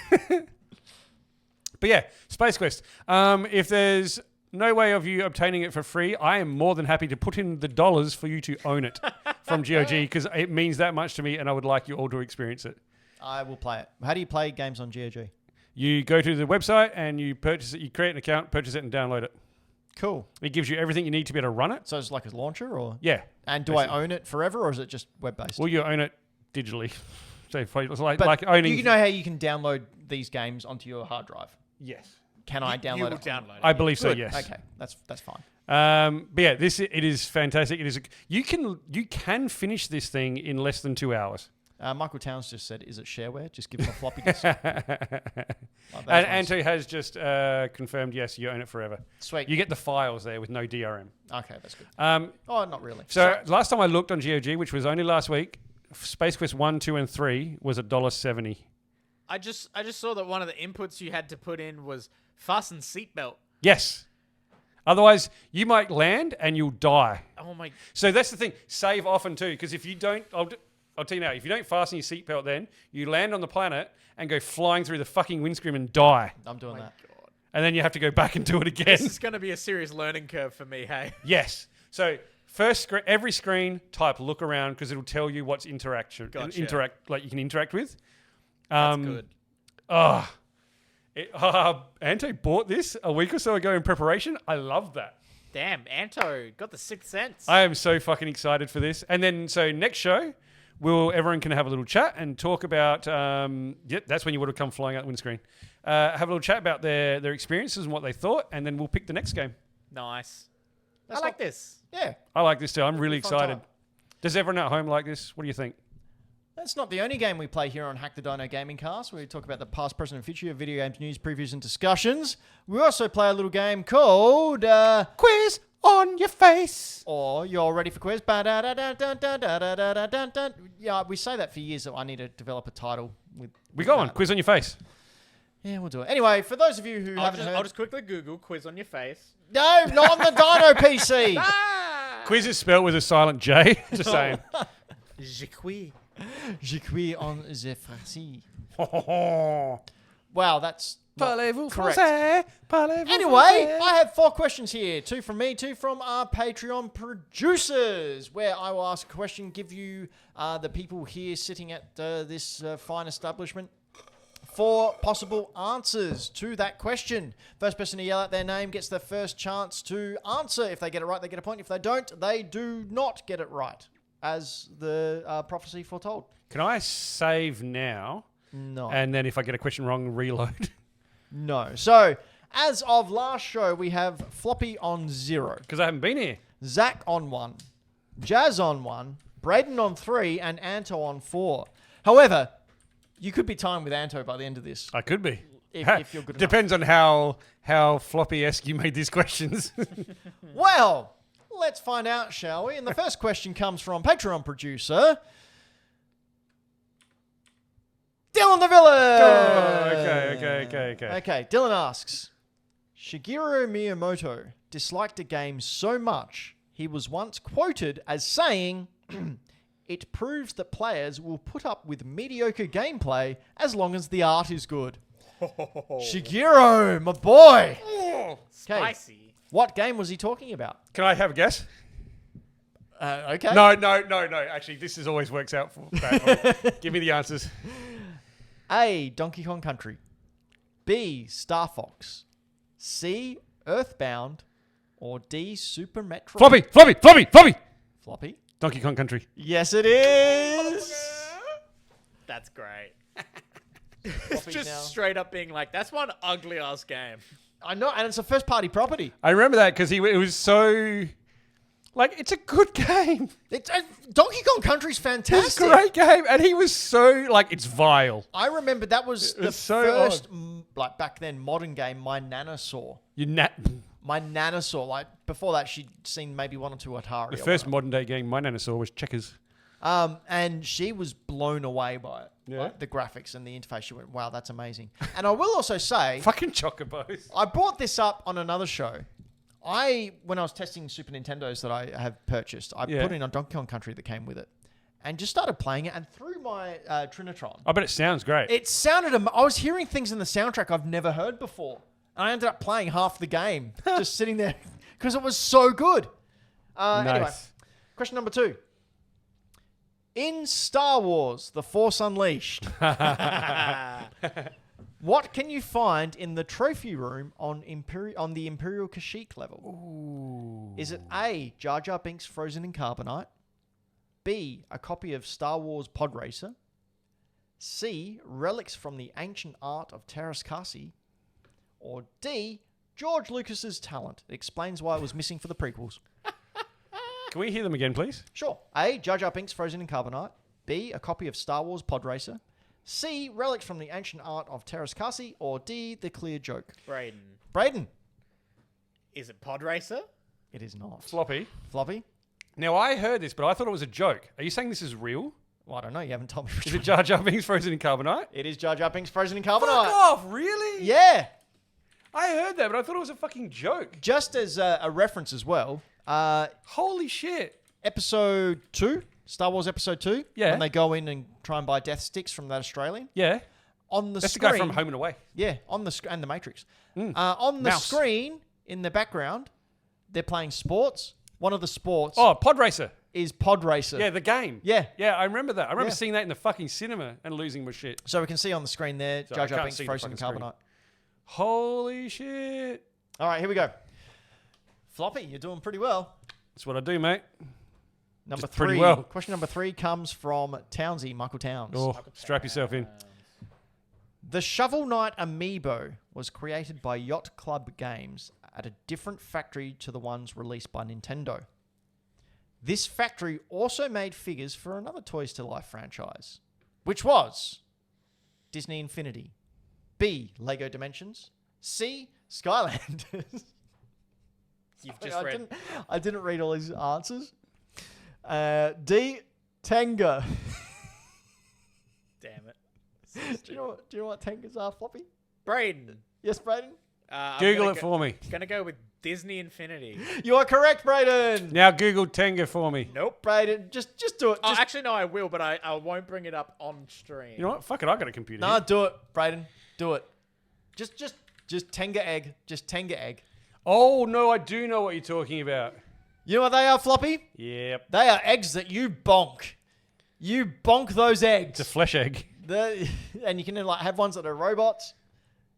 Speaker 2: But yeah, Space Quest. If there's no way of you obtaining it for free, I am more than happy to put in the dollars for you to own it from GOG because it means that much to me and I would like you all to experience it.
Speaker 1: I will play it. How do you play games on GOG?
Speaker 2: You go to the website and you purchase it. You create an account, purchase it, and download it.
Speaker 1: Cool.
Speaker 2: It gives you everything you need to be able to run it.
Speaker 1: So it's like a launcher, or
Speaker 2: Yeah.
Speaker 1: and do I own it forever, or is it just web based?
Speaker 2: Well, you own it digitally. So it's like
Speaker 1: But
Speaker 2: owning.
Speaker 1: you know how you can download these games onto your hard drive.
Speaker 2: Yes.
Speaker 1: Can I
Speaker 3: You
Speaker 1: download
Speaker 3: will
Speaker 1: it?
Speaker 3: download it.
Speaker 2: I believe so.
Speaker 1: Good.
Speaker 2: Yes.
Speaker 1: Okay, that's fine.
Speaker 2: But yeah, it is fantastic. It is. You can finish this thing in less than 2 hours.
Speaker 1: Michael Towns just said, "Is it shareware? Just give him a floppy disk."
Speaker 2: And Anto has just confirmed, yes, you own it forever.
Speaker 1: Sweet.
Speaker 2: You get the files there with no DRM.
Speaker 1: Okay, that's good.
Speaker 2: Oh,
Speaker 1: Not really.
Speaker 2: So last time I looked on GOG, which was only last week, Space Quest 1, 2, and 3 was $1.70.
Speaker 3: I just saw that one of the inputs you had to put in was fasten seatbelt.
Speaker 2: Yes. Otherwise, you might land and you'll die.
Speaker 3: Oh my!
Speaker 2: So that's the thing. Save often too, because if you don't, I'll tell you now, if you don't fasten your seatbelt, then you land on the planet and go flying through the fucking windscreen and die.
Speaker 1: I'm doing that.
Speaker 3: God.
Speaker 2: And then you have to go back and do it again.
Speaker 3: This is going to be a serious learning curve for me. Hey.
Speaker 2: Yes. So every screen, type look around because it'll tell you what's interaction.
Speaker 3: Gotcha.
Speaker 2: Like you can interact with.
Speaker 3: That's good.
Speaker 2: Anto bought this a week or so ago in preparation. I love that.
Speaker 3: Damn, Anto got the sixth sense.
Speaker 2: I am so fucking excited for this. And then, so next show, everyone can have a little chat and talk about, that's when you would have come flying out the windscreen. Have a little chat about their experiences and what they thought, and then we'll pick the next game.
Speaker 3: Nice.
Speaker 1: That's
Speaker 3: I like this.
Speaker 1: Yeah.
Speaker 2: I like this too. I'm really
Speaker 1: fun
Speaker 2: excited.
Speaker 1: time.
Speaker 2: Does everyone at home like this? What do you think?
Speaker 1: That's not the only game we play here on Hack the Dino Gaming Cast, where we talk about the past, present, and future of video games, news, previews, and discussions. We also play a little game called
Speaker 2: Quiz on your face.
Speaker 1: Or You're Ready for Quiz. Yeah, we say that for years, that I need to develop a title.
Speaker 2: We got one. Quiz on your face.
Speaker 1: Yeah, we'll do it. Anyway, for those of you who haven't heard...
Speaker 3: I'll just quickly Google quiz on your face.
Speaker 1: No, not on the Dino PC!
Speaker 2: Quiz is spelled with a silent J. Just saying.
Speaker 3: Je suis.
Speaker 1: Je suis en the farci. Wow, that's not correct. Anyway, I have 4 questions here. 2 from me, 2 from our Patreon producers, where I will ask a question, give you, the people here sitting at this fine establishment, 4 possible answers to that question. First person to yell out their name gets the first chance to answer. If they get it right, they get a point. If they don't, they do not get it right, as the prophecy foretold.
Speaker 2: Can I save now?
Speaker 1: No.
Speaker 2: And then if I get a question wrong, reload?
Speaker 1: No. So, as of last show, we have Floppy on 0.
Speaker 2: Because I haven't been here.
Speaker 1: Zach on 1. Jazz on 1. Braden on 3. And Anto on 4. However, you could be tying with Anto by the end of this.
Speaker 2: I could be.
Speaker 1: If you're good enough.
Speaker 2: Depends on how floppy-esque you made these questions.
Speaker 1: Well, let's find out, shall we? And the first question comes from Patreon producer... Dylan the Villain!
Speaker 2: Okay.
Speaker 1: Okay, Dylan asks, Shigeru Miyamoto disliked a game so much, he was once quoted as saying, it proves that players will put up with mediocre gameplay as long as the art is good. Shigeru, my boy!
Speaker 3: Spicy.
Speaker 1: What game was he talking about?
Speaker 2: Can I have a guess?
Speaker 1: Okay.
Speaker 2: No. Actually, this always works out for me. Give me the answers.
Speaker 1: A. Donkey Kong Country. B. Star Fox. C. Earthbound. Or D. Super Metroid.
Speaker 2: Floppy!
Speaker 1: Floppy?
Speaker 2: Donkey Kong Country.
Speaker 1: Yes, it is!
Speaker 3: That's great.
Speaker 1: Floppy's
Speaker 3: Just
Speaker 1: now-
Speaker 3: straight up being like, that's one ugly ass game.
Speaker 1: I know, and it's a first-party property.
Speaker 2: I remember that because it was so... Like, it's a good game.
Speaker 1: Donkey Kong Country's fantastic.
Speaker 2: It's a great game. And he was so... Like, it's vile.
Speaker 1: I remember that was the
Speaker 2: was so
Speaker 1: first, like, back then, modern game my Nana saw. My Nana saw. Like, before that, she'd seen maybe 1 or 2 Atari.
Speaker 2: The first modern day game my nana saw was Checkers.
Speaker 1: And she was blown away by it.
Speaker 2: Yeah.
Speaker 1: Like, the graphics and the interface. She went, wow, that's amazing. And I will also say...
Speaker 2: Fucking Chocobos.
Speaker 1: I brought this up on another show. When I was testing Super Nintendos that I have purchased, I put in a Donkey Kong Country that came with it and just started playing it, and through my Trinitron.
Speaker 2: I bet it sounds great.
Speaker 1: It sounded... I was hearing things in the soundtrack I've never heard before. And I ended up playing half the game, just sitting there, because it was so good. Anyway, question number 2. In Star Wars: The Force Unleashed, what can you find in the trophy room on the Imperial Kashyyyk level?
Speaker 2: Ooh.
Speaker 1: Is it A, Jar Jar Binks frozen in carbonite? B, a copy of Star Wars Pod Racer? C, relics from the ancient art of Terras Kasi? Or D, George Lucas's talent? It explains why it was missing for the prequels.
Speaker 2: Can we hear them again, please?
Speaker 1: Sure. A, Jar Jar Binks frozen in carbonite. B, a copy of Star Wars Pod Racer. C, relics from the ancient art of Terras Kasi. Or D, the clear joke. Braden.
Speaker 3: Is it Pod Racer?
Speaker 1: It is not.
Speaker 2: Floppy.
Speaker 1: Floppy?
Speaker 2: Now, I heard this, but I thought it was a joke. Are you saying this is real?
Speaker 1: Well, I don't know. You haven't told me which
Speaker 2: Is
Speaker 1: one.
Speaker 2: it Jar Jar Binks frozen in carbonite?
Speaker 1: It is Jar Jar Binks frozen in
Speaker 2: Fuck
Speaker 1: carbonite.
Speaker 2: off, really?
Speaker 1: Yeah.
Speaker 2: I heard that, but I thought it was a fucking joke.
Speaker 1: Just as a reference as well,
Speaker 2: Holy shit.
Speaker 1: Episode 2, Star Wars Episode 2,
Speaker 2: Yeah.
Speaker 1: when they go in and try and buy death sticks from that Australian.
Speaker 2: Yeah.
Speaker 1: On the
Speaker 2: That's
Speaker 1: screen,
Speaker 2: the guy from Home and Away.
Speaker 1: Yeah, on the and the Matrix. On the
Speaker 2: Mouse.
Speaker 1: screen in the background, they're playing sports. One of the sports
Speaker 2: Oh, Pod Racer.
Speaker 1: is Pod Racer.
Speaker 2: Yeah, the game.
Speaker 1: Yeah.
Speaker 2: Yeah, I remember that. I remember
Speaker 1: Yeah.
Speaker 2: seeing that in the fucking cinema and losing my shit.
Speaker 1: So we can see on the screen there,
Speaker 2: So I
Speaker 1: Jar Jar
Speaker 2: can't
Speaker 1: Binks
Speaker 2: see the
Speaker 1: frozen in
Speaker 2: fucking
Speaker 1: carbonite.
Speaker 2: Holy shit.
Speaker 1: All right, here we go. Floppy, you're doing pretty well.
Speaker 2: That's what I do, mate.
Speaker 1: Number
Speaker 2: Just pretty
Speaker 1: 3.
Speaker 2: well.
Speaker 1: Question number 3 comes from Townsy, Michael Towns.
Speaker 2: Oh, strap yourself in.
Speaker 1: The Shovel Knight amiibo was created by Yacht Club Games at a different factory to the ones released by Nintendo. This factory also made figures for another Toys to Life franchise, which was Disney Infinity, B, Lego Dimensions, C, Skylanders.
Speaker 3: You've just read.
Speaker 1: I didn't read all these answers. D, Tenga.
Speaker 3: Damn it.
Speaker 1: Do you know what Tengas are, Floppy?
Speaker 3: Braden.
Speaker 1: Yes, Braden?
Speaker 2: Google it for me.
Speaker 3: Gonna go with Disney Infinity.
Speaker 1: You are correct, Braden.
Speaker 2: Now Google Tenga for me.
Speaker 3: Nope.
Speaker 1: Braden, just do it.
Speaker 3: Oh,
Speaker 1: Just,
Speaker 3: actually, no, I will, but I won't bring it up on stream.
Speaker 2: You know what? Fuck it, I got a computer.
Speaker 1: no,
Speaker 2: here.
Speaker 1: do it, Braden. Do it. Just Tenga egg. Just Tenga egg.
Speaker 2: Oh, no, I do know what you're talking about.
Speaker 1: You know what they are, Floppy?
Speaker 2: Yep.
Speaker 1: They are eggs that you bonk. You bonk those eggs.
Speaker 2: It's a flesh egg.
Speaker 1: And you can like have ones that are robots.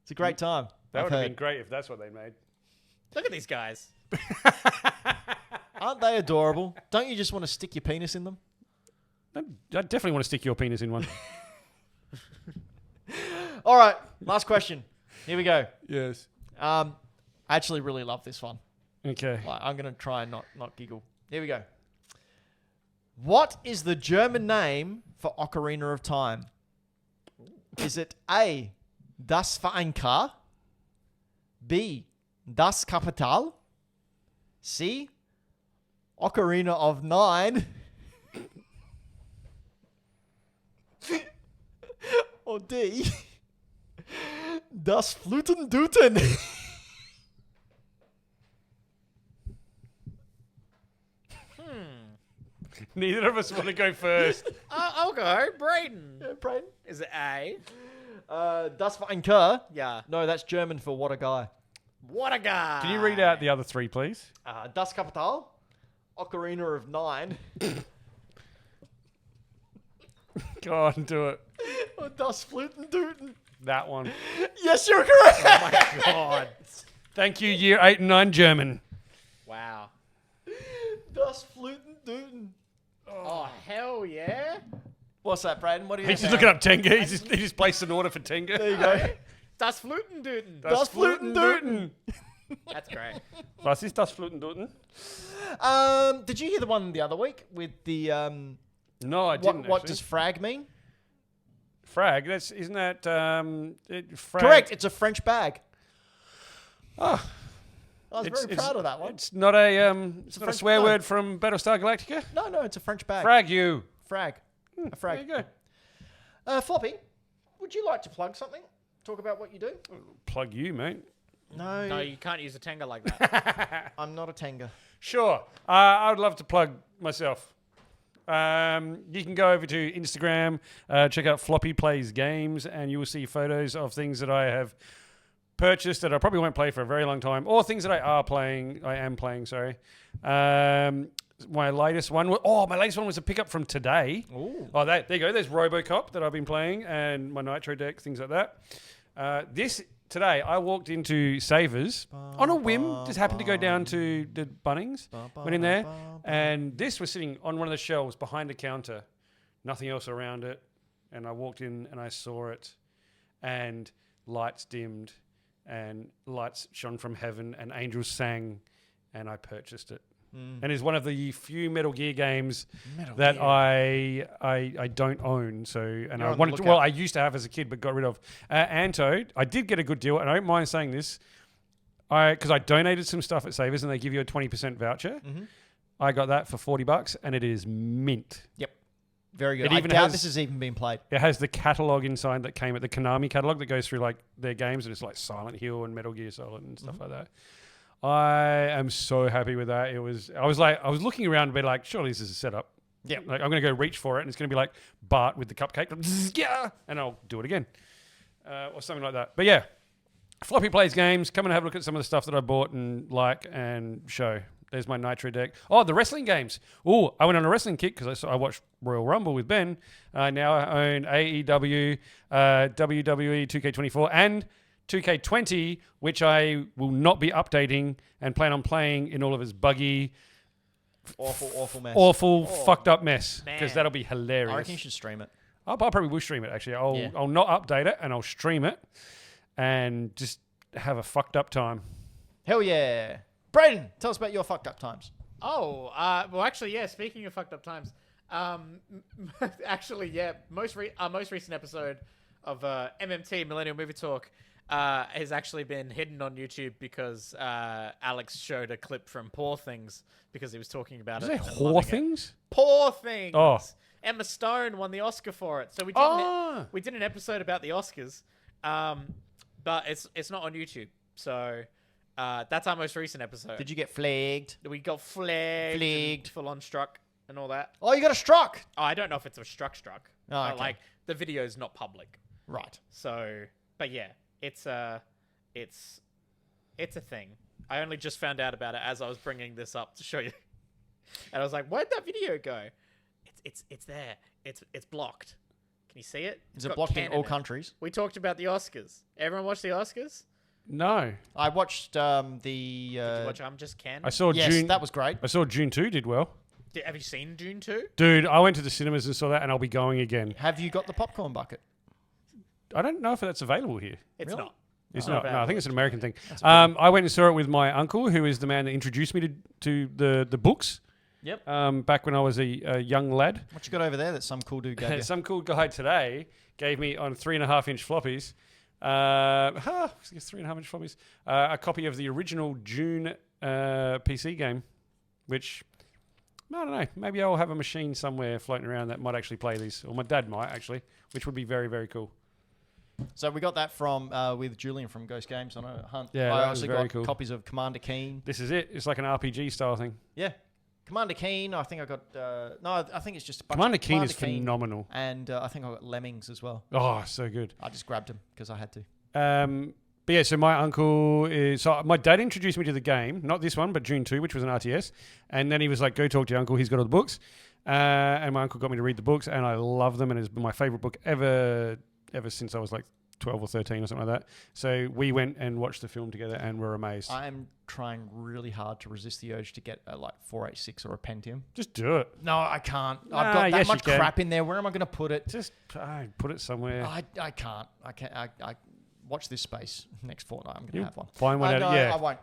Speaker 1: It's a great time.
Speaker 2: That
Speaker 1: I've
Speaker 2: would have
Speaker 1: heard.
Speaker 2: been great if that's what they made.
Speaker 3: Look at these guys.
Speaker 1: Aren't they adorable? Don't you just want to stick your penis in them?
Speaker 2: I definitely want to stick your penis in one.
Speaker 1: All right, last question. Here we go.
Speaker 2: Yes.
Speaker 1: I actually really love this one.
Speaker 2: Okay.
Speaker 1: Like, I'm going to try and not giggle. Here we go. What is the German name for Ocarina of Time? Is it A, Das Vereinkar? B, Das Kapital? C, Ocarina of 9? Or D, Das Flutenduten?
Speaker 2: Neither of us want to go first.
Speaker 3: I'll go. Braden.
Speaker 1: Yeah, Braden.
Speaker 3: Is it A?
Speaker 1: Das Vereinkar?
Speaker 3: Yeah.
Speaker 1: No, that's German for what a guy.
Speaker 3: What a guy.
Speaker 2: Can you read out the other three, please?
Speaker 1: Das Kapital, Ocarina of 9,
Speaker 2: Go on, do it.
Speaker 1: or Das Flutenduten.
Speaker 2: That one.
Speaker 1: Yes, you're correct.
Speaker 3: Oh my god.
Speaker 2: Thank you, year 8 and 9 German.
Speaker 3: Wow.
Speaker 1: Das Flutenduten.
Speaker 3: Oh, hell yeah.
Speaker 1: What's that, Braden? What are you
Speaker 2: He's just looking up Tenga. He just placed an order for Tenga.
Speaker 1: There you go.
Speaker 3: Das Flutenduten.
Speaker 1: Das Flutenduten.
Speaker 3: That's great.
Speaker 2: Was ist das Flutenduten?
Speaker 1: Did you hear the one the other week with the
Speaker 2: No, I didn't.
Speaker 1: what
Speaker 2: actually.
Speaker 1: does frag mean?
Speaker 2: Frag? Isn't that frag?
Speaker 1: Correct. It's a French bag.
Speaker 2: Oh,
Speaker 1: I was very proud of that one.
Speaker 2: It's not a it's not a
Speaker 1: French
Speaker 2: swear
Speaker 1: word.
Speaker 2: word from Battlestar Galactica.
Speaker 1: No, it's a French bag.
Speaker 2: Frag you.
Speaker 1: Frag. A
Speaker 2: There
Speaker 1: frag.
Speaker 2: you go.
Speaker 1: Floppy, would you like to plug something? Talk about what you do?
Speaker 2: Plug you, mate.
Speaker 3: No, you can't use a Tenga like that.
Speaker 1: I'm not a Tenga.
Speaker 2: Sure. I would love to plug myself. You can go over to Instagram, check out Floppy Plays Games, and you will see photos of things that I have purchased that I probably won't play for a very long time, or things that I am playing, sorry. my latest one. My latest one was a pickup from today.
Speaker 1: Ooh.
Speaker 2: Oh, there you go. There's RoboCop that I've been playing and my Nitro deck, things like that. Today, I walked into Savers on a whim. Just happened to go down to the Bunnings. Went in there, and this was sitting on one of the shelves behind the counter. Nothing else around it. And I walked in and I saw it, and lights dimmed, and lights shone from heaven, and angels sang, and I purchased it. And it's one of the few Metal Gear games that I don't own. So, and I wanted to, I used to have as a kid, but got rid of. Anto, I did get a good deal, and I don't mind saying this, because I donated some stuff at Savers, and they give you a 20% voucher. I got that for $40, and it is mint.
Speaker 1: Yep. Very good.
Speaker 2: It even
Speaker 1: doubt this has even been played.
Speaker 2: It has the catalog inside that came at the Konami catalog that goes through like their games, and it's like Silent Hill and Metal Gear Solid and stuff like that. I am so happy with that. I was looking around and be like, surely this is a setup. Yeah. Like I'm going to go reach for it, and it's going to be like Bart with the cupcake. Yeah. And I'll do it again. Or something like that. But yeah, Floppy plays games. Come and have a look at some of the stuff that I bought and show. There's my Nitro deck. Oh, the wrestling games. Oh, I went on a wrestling kick because I watched Royal Rumble with Ben. Now I own AEW, WWE 2K24, and 2K20, which I will not be updating and plan on playing in all of its buggy,
Speaker 1: awful mess.
Speaker 2: Fucked up mess, because that'll be hilarious.
Speaker 1: I reckon you should stream it.
Speaker 2: I'll probably will stream it, actually. I'll not update it, and I'll stream it and just have a fucked up time.
Speaker 1: Hell yeah. Brayden, tell us about your fucked up times.
Speaker 3: Oh, well, actually, yeah. Speaking of fucked up times, actually, yeah. Most recent episode of MMT Millennial Movie Talk has actually been hidden on YouTube because Alex showed a clip from Poor Things because he was talking about it.
Speaker 2: Is it Whore Things?
Speaker 3: Poor Things.
Speaker 2: Oh.
Speaker 3: Emma Stone won the Oscar for it. So we did an episode about the Oscars, but it's not on YouTube. So that's our most recent episode.
Speaker 1: Did you get flagged?
Speaker 3: We got flagged, full on struck, and all that.
Speaker 1: Oh, you got a struck.
Speaker 3: Oh, I don't know if it's a struck.
Speaker 1: Oh, okay.
Speaker 3: Like the video is not public,
Speaker 1: right?
Speaker 3: So, but yeah, it's a thing. I only just found out about it as I was bringing this up to show you, and I was like, "Where'd that video go?" It's there. It's blocked. Can you see it?
Speaker 1: Is it blocked in all countries?
Speaker 3: We talked about the Oscars. Everyone watched the Oscars?
Speaker 2: No.
Speaker 1: I watched the.
Speaker 3: Did you watch I'm Just Ken?
Speaker 2: I saw
Speaker 1: yes,
Speaker 2: June.
Speaker 1: That was great.
Speaker 2: I saw June 2 did well.
Speaker 3: Have you seen Dune 2?
Speaker 2: Dude, I went to the cinemas and saw that, and I'll be going again.
Speaker 1: Have you got the popcorn bucket?
Speaker 2: I don't know if that's available here.
Speaker 3: It's
Speaker 1: Really?
Speaker 3: not.
Speaker 2: It's not. No, I think it's an American thing. I went and saw it with my uncle, who is the man that introduced me to the books.
Speaker 1: Yep.
Speaker 2: Back when I was a young lad.
Speaker 1: What you got over there that some cool dude gave you?
Speaker 2: Some cool guy today gave me on 3.5-inch floppies. 3.5-inch floppies. A copy of the original June PC game, which I don't know. Maybe I'll have a machine somewhere floating around that might actually play these, or my dad might actually, which would be very, very cool.
Speaker 1: So we got that from with Julian from Ghost Games on a hunt.
Speaker 2: Yeah,
Speaker 1: I
Speaker 2: that was
Speaker 1: also
Speaker 2: very
Speaker 1: got
Speaker 2: cool.
Speaker 1: copies of Commander Keen.
Speaker 2: This is it. It's like an RPG style thing.
Speaker 1: Yeah, Commander Keen. I think I got no. I think it's just a bunch
Speaker 2: Commander
Speaker 1: of
Speaker 2: Keen is phenomenal,
Speaker 1: and I think I got Lemmings as well.
Speaker 2: Oh, so good.
Speaker 1: I just grabbed them because I had to.
Speaker 2: But yeah, so my uncle is... So my dad introduced me to the game, not this one, but June 2, which was an RTS. And then he was like, go talk to your uncle, he's got all the books. And my uncle got me to read the books, and I love them, and it's been my favourite book ever since I was like 12 or 13 or something like that. So we went and watched the film together, and were amazed.
Speaker 1: I'm trying really hard to resist the urge to get a 486 or a Pentium.
Speaker 2: Just do it.
Speaker 1: No, I can't. I've got that much crap in there. Where am I going to put it?
Speaker 2: Just put it somewhere.
Speaker 1: I can't. I watch this space next fortnight. I'm going to have one.
Speaker 2: Find one out. Yeah.
Speaker 1: I won't.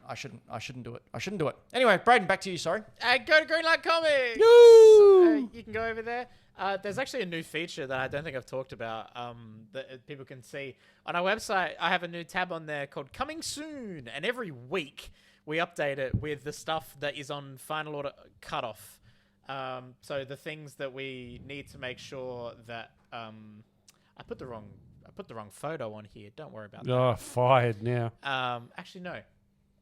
Speaker 1: I shouldn't do it. Anyway, Brayden, back to you. Sorry.
Speaker 3: Go to Greenlight Comics.
Speaker 2: No.
Speaker 3: You can go over there. There's actually a new feature that I don't think I've talked about that people can see. On our website, I have a new tab on there called Coming Soon. And every week, we update it with the stuff that is on Final Order Cutoff. So the things that we need to make sure that... I put the wrong photo on here. Don't worry about that.
Speaker 2: Oh, fired now.
Speaker 3: Actually, no.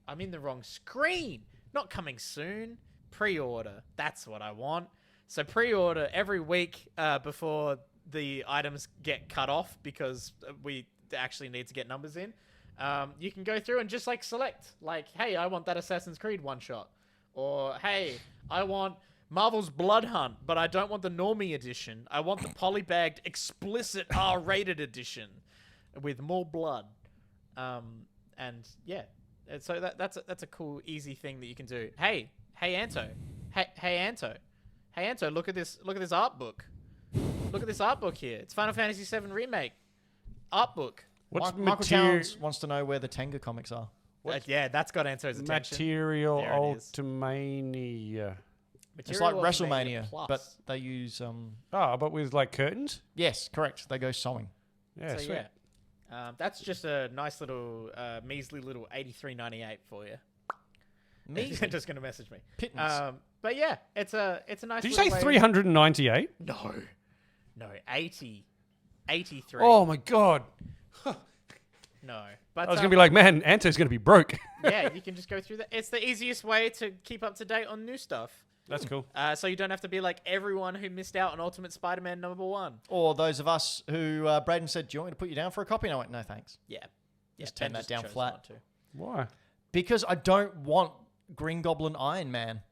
Speaker 3: I'm in the wrong screen. Not coming soon. Pre-order. That's what I want. So pre-order every week before the items get cut off because we actually need to get numbers in. You can go through and just select hey, I want that Assassin's Creed one shot, Or, hey, I want Marvel's Blood Hunt, but I don't want the normie edition. I want the polybagged explicit R-rated edition with more blood. And yeah, and so that's a cool, easy thing that you can do. Hey Anto, look at this art book. Look at this art book here. It's Final Fantasy VII Remake art book.
Speaker 2: What's
Speaker 1: Michael Towns wants to know where the Tenga comics are.
Speaker 3: Yeah, that's got Anto's attention.
Speaker 2: Material
Speaker 3: There it is.
Speaker 2: Ultimania.
Speaker 1: It's like
Speaker 3: Material
Speaker 1: WrestleMania,
Speaker 3: Plus.
Speaker 1: but they use
Speaker 2: But with like curtains?
Speaker 1: yes, correct. They go sewing.
Speaker 2: Yeah,
Speaker 3: So,
Speaker 2: sweet.
Speaker 3: yeah. That's just a nice little, measly little $83.98 for you.
Speaker 1: Measly.
Speaker 3: Just gonna message me.
Speaker 1: Pittance.
Speaker 3: But yeah, it's a nice.
Speaker 2: Did you
Speaker 3: little
Speaker 2: say
Speaker 3: way-
Speaker 2: 398?
Speaker 3: No, 83.
Speaker 2: Oh my god.
Speaker 3: No, but
Speaker 2: I was going to be like, man, Anto's going to be broke.
Speaker 3: yeah, you can just go through that. It's the easiest way to keep up to date on new stuff.
Speaker 2: That's cool.
Speaker 3: So you don't have to be like everyone who missed out on Ultimate Spider-Man #1.
Speaker 1: Or those of us who Braden said, "Do you want me to put you down for a copy?" And I went, "No, thanks."
Speaker 3: Yeah,
Speaker 1: Just
Speaker 3: Ben
Speaker 1: turn that down
Speaker 3: chose
Speaker 1: flat.
Speaker 3: not to.
Speaker 2: Why?
Speaker 1: Because I don't want Green Goblin Iron Man,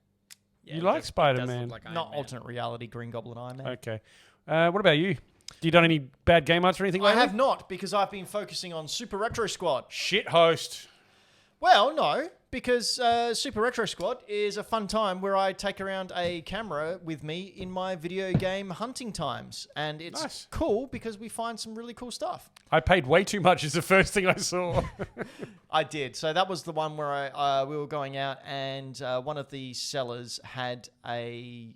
Speaker 3: Yeah,
Speaker 2: You
Speaker 3: it
Speaker 2: like
Speaker 3: does- it does
Speaker 2: Spider-Man.
Speaker 3: look like Iron
Speaker 1: not
Speaker 3: Man.
Speaker 1: alternate reality Green Goblin Iron Man.
Speaker 2: Okay. What about you? You done any bad game arts or anything
Speaker 1: I
Speaker 2: like
Speaker 1: have
Speaker 2: that?
Speaker 1: not, because I've been focusing on Super Retro Squad.
Speaker 2: Shit host.
Speaker 1: Well, no, because Super Retro Squad is a fun time where I take around a camera with me in my video game hunting times. And it's
Speaker 2: Nice.
Speaker 1: cool because we find some really cool stuff.
Speaker 2: I paid way too much is the first thing I saw.
Speaker 1: I did. So that was the one where we were going out and one of the sellers had a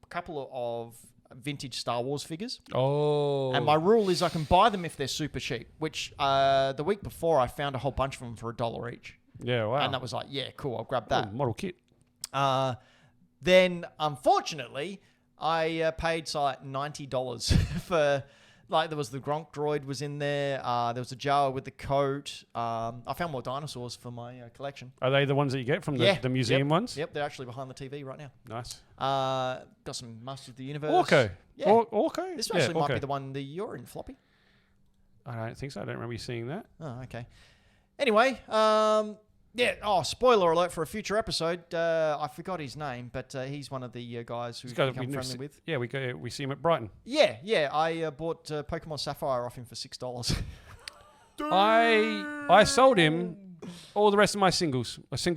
Speaker 1: couple of vintage Star Wars figures.
Speaker 2: Oh.
Speaker 1: And my rule is I can buy them if they're super cheap, which the week before I found a whole bunch of them for $1 each.
Speaker 2: Yeah, wow.
Speaker 1: And that was like, yeah, cool, I'll grab
Speaker 2: Oh,
Speaker 1: that.
Speaker 2: model kit.
Speaker 1: Then, unfortunately, I paid like $90 for, like, there was the Gronk droid was in there. There was a Jawa with the coat. I found more dinosaurs for my collection.
Speaker 2: Are they the ones that you get from the museum
Speaker 1: Yep.
Speaker 2: ones?
Speaker 1: Yep, they're actually behind the TV right now.
Speaker 2: Nice.
Speaker 1: Got some Masters of the Universe.
Speaker 2: Orko.
Speaker 1: Yeah.
Speaker 2: Orko?
Speaker 1: This
Speaker 2: Yeah,
Speaker 1: actually might
Speaker 2: Orko.
Speaker 1: be the one that you're in, Floppy.
Speaker 2: I don't think so. I don't remember you seeing that.
Speaker 1: Oh, okay. Anyway, yeah. Oh, spoiler alert for a future episode. I forgot his name, but he's one of the guys who
Speaker 2: This
Speaker 1: we've
Speaker 2: guy
Speaker 1: become
Speaker 2: we never
Speaker 1: friendly
Speaker 2: see-
Speaker 1: with.
Speaker 2: Yeah, we see him at Brighton.
Speaker 1: Yeah. I bought Pokemon Sapphire off him for $6.
Speaker 2: I sold him all the rest of my single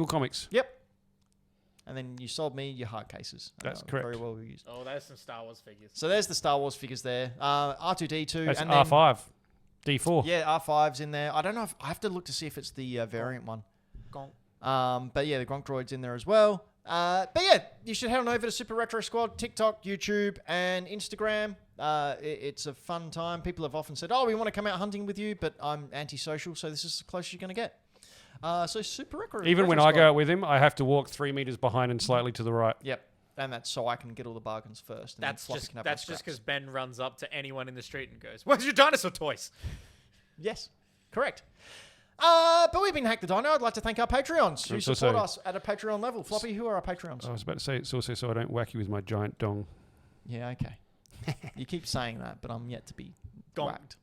Speaker 2: comics.
Speaker 1: Yep. And then you sold me your hard cases.
Speaker 2: That's correct.
Speaker 1: Very well used.
Speaker 3: Oh, there's some Star Wars figures.
Speaker 1: So there's the Star Wars figures there. R2D2.
Speaker 2: That's
Speaker 1: and then,
Speaker 2: R5. D4.
Speaker 1: Yeah, R5's in there. I don't know if I have to look to see if it's the variant one. But yeah, the Gronk droid's in there as well. But yeah, you should head on over to Super Retro Squad, TikTok, YouTube, and Instagram. It's a fun time. People have often said, "Oh, we want to come out hunting with you," but I'm antisocial, so this is the closest you're going to get. So Super Retro.
Speaker 2: Even when
Speaker 1: Retro
Speaker 2: I go
Speaker 1: Squad.
Speaker 2: out with him, I have to walk 3 meters behind and slightly to the right.
Speaker 1: Yep. And that's so I can get all the bargains first. And
Speaker 3: That's
Speaker 1: then Floppy
Speaker 3: just
Speaker 1: can have my
Speaker 3: because
Speaker 1: scraps.
Speaker 3: Ben runs up to anyone in the street and goes, "Where's your dinosaur toys?"
Speaker 1: Yes, correct. But we've been Hack the Dino. I'd like to thank our Patreons who
Speaker 2: It's
Speaker 1: support
Speaker 2: also-
Speaker 1: us at a Patreon level. Floppy, who are our Patreons?
Speaker 2: I was about to say it's also so I don't whack you with my giant dong.
Speaker 1: Yeah, okay. You keep saying that, but I'm yet to be whacked.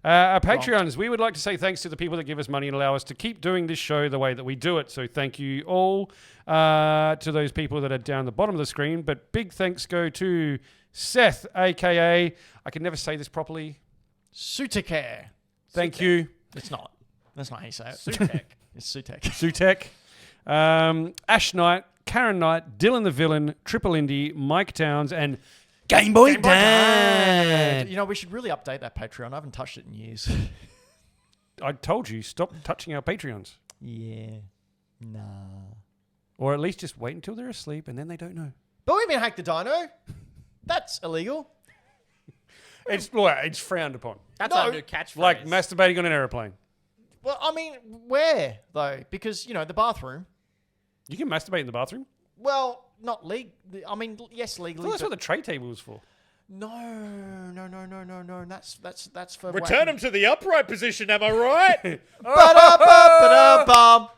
Speaker 2: Our Patreons, we would like to say thanks to the people that give us money and allow us to keep doing this show the way that we do it. So thank you all to those people that are down the bottom of the screen. But big thanks go to Seth, a.k.a. I can never say this properly.
Speaker 1: Sutekare.
Speaker 2: Thank you.
Speaker 1: It's not. That's not how you say it.
Speaker 3: Sutek.
Speaker 1: It's Sutek.
Speaker 2: Sutek. Ash Knight, Karen Knight, Dylan the Villain, Triple Indie, Mike Towns, and Game Boy Dad.
Speaker 1: You know, we should really update that Patreon. I haven't touched it in years.
Speaker 2: I told you, stop touching our Patreons.
Speaker 1: Yeah. Nah.
Speaker 2: Or at least just wait until they're asleep and then they don't know.
Speaker 1: But we've been Hack the Dino. That's illegal.
Speaker 2: It's frowned upon.
Speaker 3: That's
Speaker 1: No.
Speaker 3: our new catchphrase.
Speaker 2: Like masturbating on an aeroplane.
Speaker 1: Well, I mean, where, though? Because, you know, the bathroom.
Speaker 2: You can masturbate in the bathroom.
Speaker 1: Well, not legal. I mean, yes, legally.
Speaker 2: Well, that's
Speaker 1: but
Speaker 2: what the tray table is for.
Speaker 1: No. That's for
Speaker 3: Return him to the upright position, am I right?
Speaker 1: Ba-da-ba-ba-da-bum.